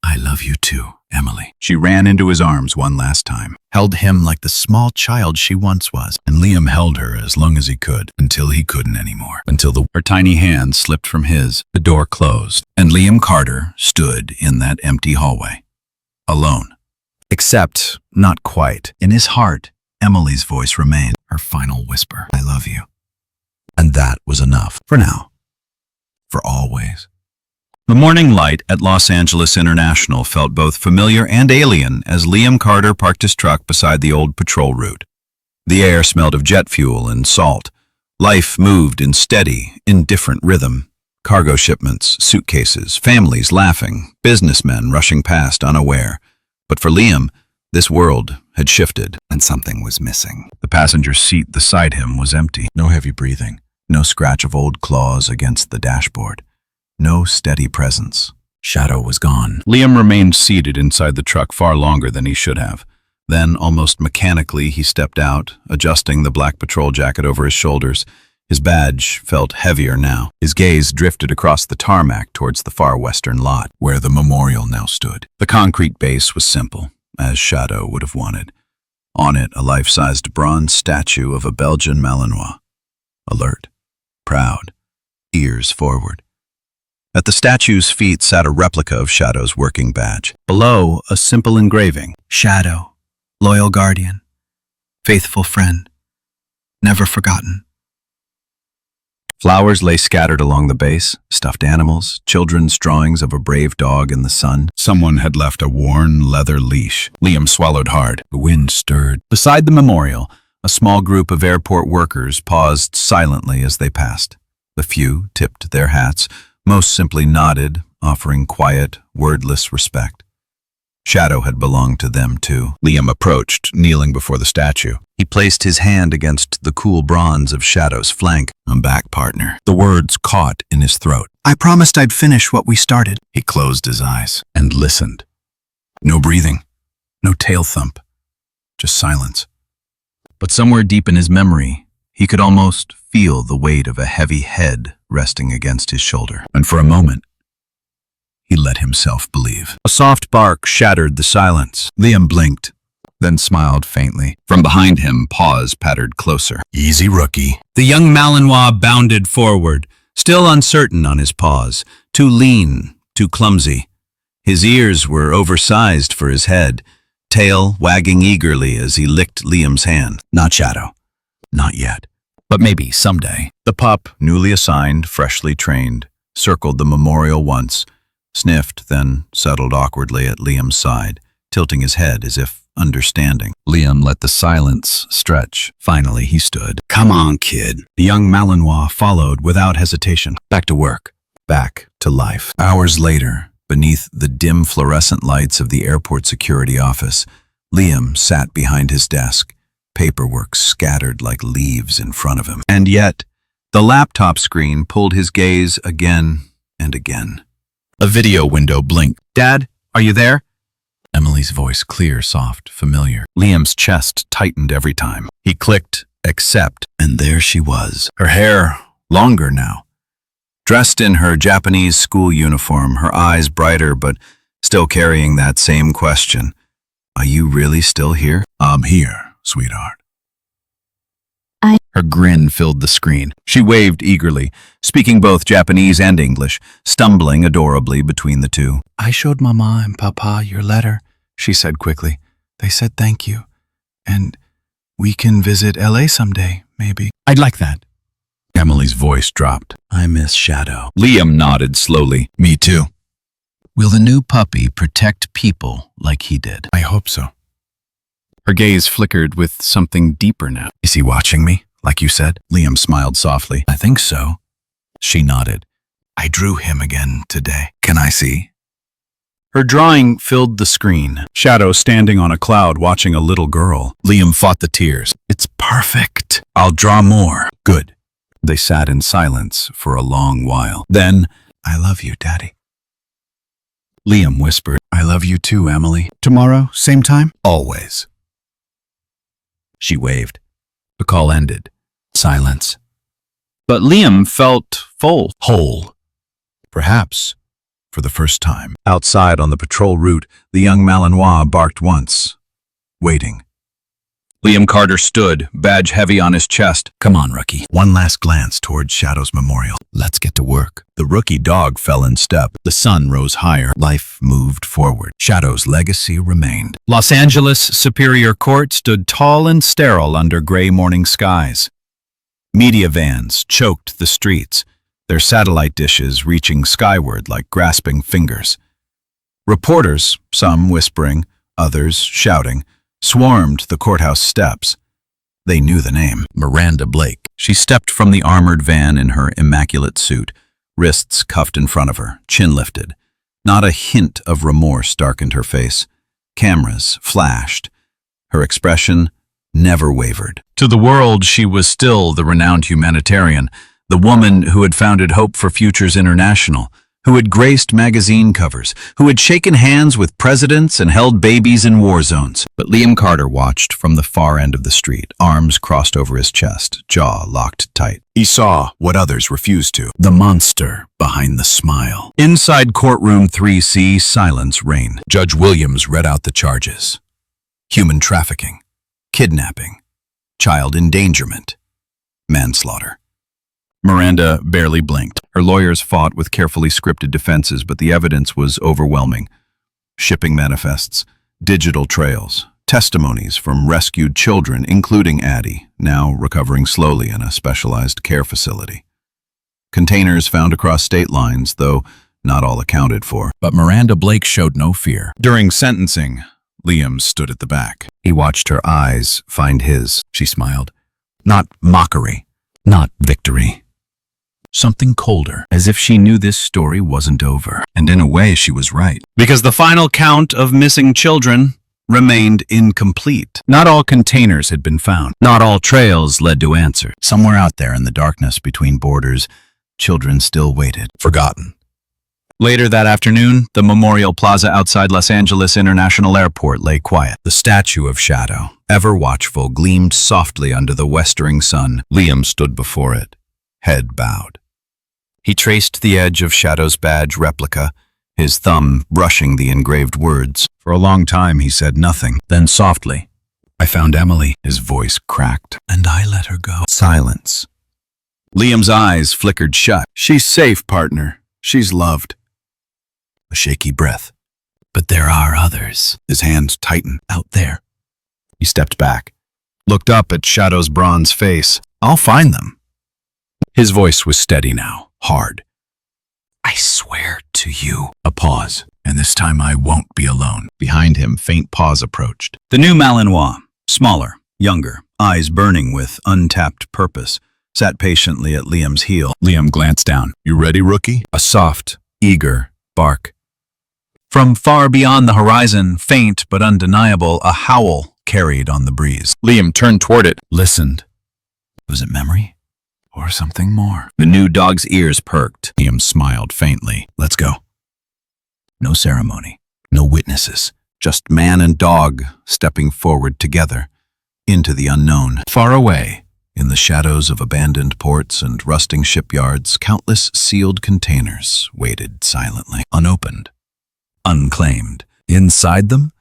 I love you too, Emily. She ran into his arms one last time, held him like the small child she once was, and Liam held her as long as he could, until he couldn't anymore. Her tiny hand slipped from his, the door closed, and Liam Carter stood in that empty hallway, alone. Except, not quite. In his heart, Emily's voice remained, her final whisper, I love you. And that was enough. For now. For always. The morning light at Los Angeles International felt both familiar and alien as Liam Carter parked his truck beside the old patrol route. The air smelled of jet fuel and salt. Life moved in steady, indifferent rhythm. Cargo shipments, suitcases, families laughing, businessmen rushing past unaware. But for Liam, this world had shifted, and something was missing. The passenger seat beside him was empty. No heavy breathing. No scratch of old claws against the dashboard. No steady presence. Shadow was gone. Liam remained seated inside the truck far longer than he should have. Then, almost mechanically, he stepped out, adjusting the black patrol jacket over his shoulders. His badge felt heavier now. His gaze drifted across the tarmac towards the far western lot, where the memorial now stood. The concrete base was simple, as Shadow would have wanted. On it, a life-sized bronze statue of a Belgian Malinois. Alert, proud, ears forward. At the statue's feet sat a replica of Shadow's working badge. Below, a simple engraving. Shadow, loyal guardian, faithful friend, never forgotten. Flowers lay scattered along the base, stuffed animals, children's drawings of a brave dog in the sun. Someone had left a worn leather leash. Liam swallowed hard. The wind stirred. Beside the memorial, a small group of airport workers paused silently as they passed. The few tipped their hats, most simply nodded, offering quiet, wordless respect. Shadow had belonged to them too. Liam approached, kneeling before the statue. He placed his hand against the cool bronze of Shadow's flank. I'm back, partner. The words caught in his throat. I promised I'd finish what we started. He closed his eyes and listened. No breathing, no tail thump, just silence. But somewhere deep in his memory, he could almost feel the weight of a heavy head resting against his shoulder. And for a moment, he let himself believe. A soft bark shattered the silence. Liam blinked, then smiled faintly. From behind him, paws pattered closer. Easy, rookie. The young Malinois bounded forward, still uncertain on his paws, too lean, too clumsy. His ears were oversized for his head, tail wagging eagerly as he licked Liam's hand. Not Shadow. Not yet. But maybe someday. The pup, newly assigned, freshly trained, circled the memorial once, sniffed, then settled awkwardly at Liam's side, tilting his head as if understanding. Liam let the silence stretch. Finally, he stood. Come on, kid. The young Malinois followed without hesitation. Back to work. Back to life. Hours later, beneath the dim fluorescent lights of the airport security office, Liam sat behind his desk, paperwork scattered like leaves in front of him. And yet, the laptop screen pulled his gaze again and again. A video window blinked. Dad, are you there? Emily's voice, clear, soft, familiar. Liam's chest tightened every time. He clicked, accept, and there she was. Her hair, longer now. Dressed in her Japanese school uniform, her eyes brighter but still carrying that same question. Are you really still here? I'm here, sweetheart. Her grin filled the screen. She waved eagerly, speaking both Japanese and English, stumbling adorably between the two. I showed Mama and Papa your letter, she said quickly. They said thank you. And we can visit LA someday, maybe. I'd like that. Emily's voice dropped. I miss Shadow. Liam nodded slowly. Me too. Will the new puppy protect people like he did? I hope so. Her gaze flickered with something deeper now. Is he watching me, like you said? Liam smiled softly. I think so. She nodded. I drew him again today. Can I see? Her drawing filled the screen. Shadow standing on a cloud watching a little girl. Liam fought the tears. It's perfect. I'll draw more. Good. They sat in silence for a long while. Then, I love you, Daddy. Liam whispered, I love you too, Emily. Tomorrow, same time? Always. She waved. The call ended. Silence. But Liam felt full. Whole. Perhaps, for the first time. Outside on the patrol route, the young Malinois barked once. Waiting. Liam Carter stood, badge heavy on his chest. Come on, rookie. One last glance toward Shadow's memorial. Let's get to work. The rookie dog fell in step. The sun rose higher. Life moved forward. Shadow's legacy remained. Los Angeles Superior Court stood tall and sterile under gray morning skies. Media vans choked the streets, their satellite dishes reaching skyward like grasping fingers. Reporters, some whispering, others shouting, swarmed the courthouse steps. They knew the name. Miranda Blake. She stepped from the armored van in her immaculate suit, wrists cuffed in front of her, chin lifted. Not a hint of remorse darkened her face. Cameras flashed. Her expression never wavered. To the world, she was still the renowned humanitarian, the woman who had founded Hope for Futures International, who had graced magazine covers, who had shaken hands with presidents and held babies in war zones. But Liam Carter watched from the far end of the street, arms crossed over his chest, jaw locked tight. He saw what others refused to. The monster behind the smile. Inside courtroom 3C, silence reigned. Judge Williams read out the charges. Human trafficking, kidnapping, child endangerment, manslaughter. Miranda barely blinked. Her lawyers fought with carefully scripted defenses, but the evidence was overwhelming. Shipping manifests, digital trails, testimonies from rescued children, including Addie, now recovering slowly in a specialized care facility. Containers found across state lines, though not all accounted for. But Miranda Blake showed no fear. During sentencing, Liam stood at the back. He watched her eyes find his. She smiled. Not mockery, not victory. Something colder, as if she knew this story wasn't over. And in a way, she was right. Because the final count of missing children remained incomplete. Not all containers had been found. Not all trails led to answers. Somewhere out there in the darkness between borders, children still waited. Forgotten. Later that afternoon, the Memorial Plaza outside Los Angeles International Airport lay quiet. The statue of Shadow, ever watchful, gleamed softly under the westering sun. Liam stood before it, head bowed. He traced the edge of Shadow's badge replica, his thumb brushing the engraved words. For a long time he said nothing. Then softly, I found Emily. His voice cracked. And I let her go. Silence. Liam's eyes flickered shut. She's safe, partner. She's loved. A shaky breath. But there are others. His hands tightened. Out there. He stepped back, looked up at Shadow's bronze face. I'll find them. His voice was steady now, hard. I swear to you. A pause, and this time I won't be alone. Behind him, faint pause approached. The new Malinois, smaller, younger, eyes burning with untapped purpose, sat patiently at Liam's heel. Liam glanced down. You ready, rookie? A soft, eager bark. From far beyond the horizon, faint but undeniable, a howl carried on the breeze. Liam turned toward it. Listened. Was it memory? Or something more? The new dog's ears perked. Liam smiled faintly. Let's go. No ceremony, no witnesses, just man and dog stepping forward together into the unknown. Far away, in the shadows of abandoned ports and rusting shipyards, countless sealed containers waited silently, unopened, unclaimed. Inside them,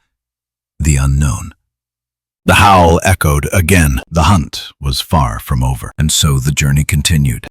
the unknown. The howl echoed again. The hunt was far from over, and so the journey continued.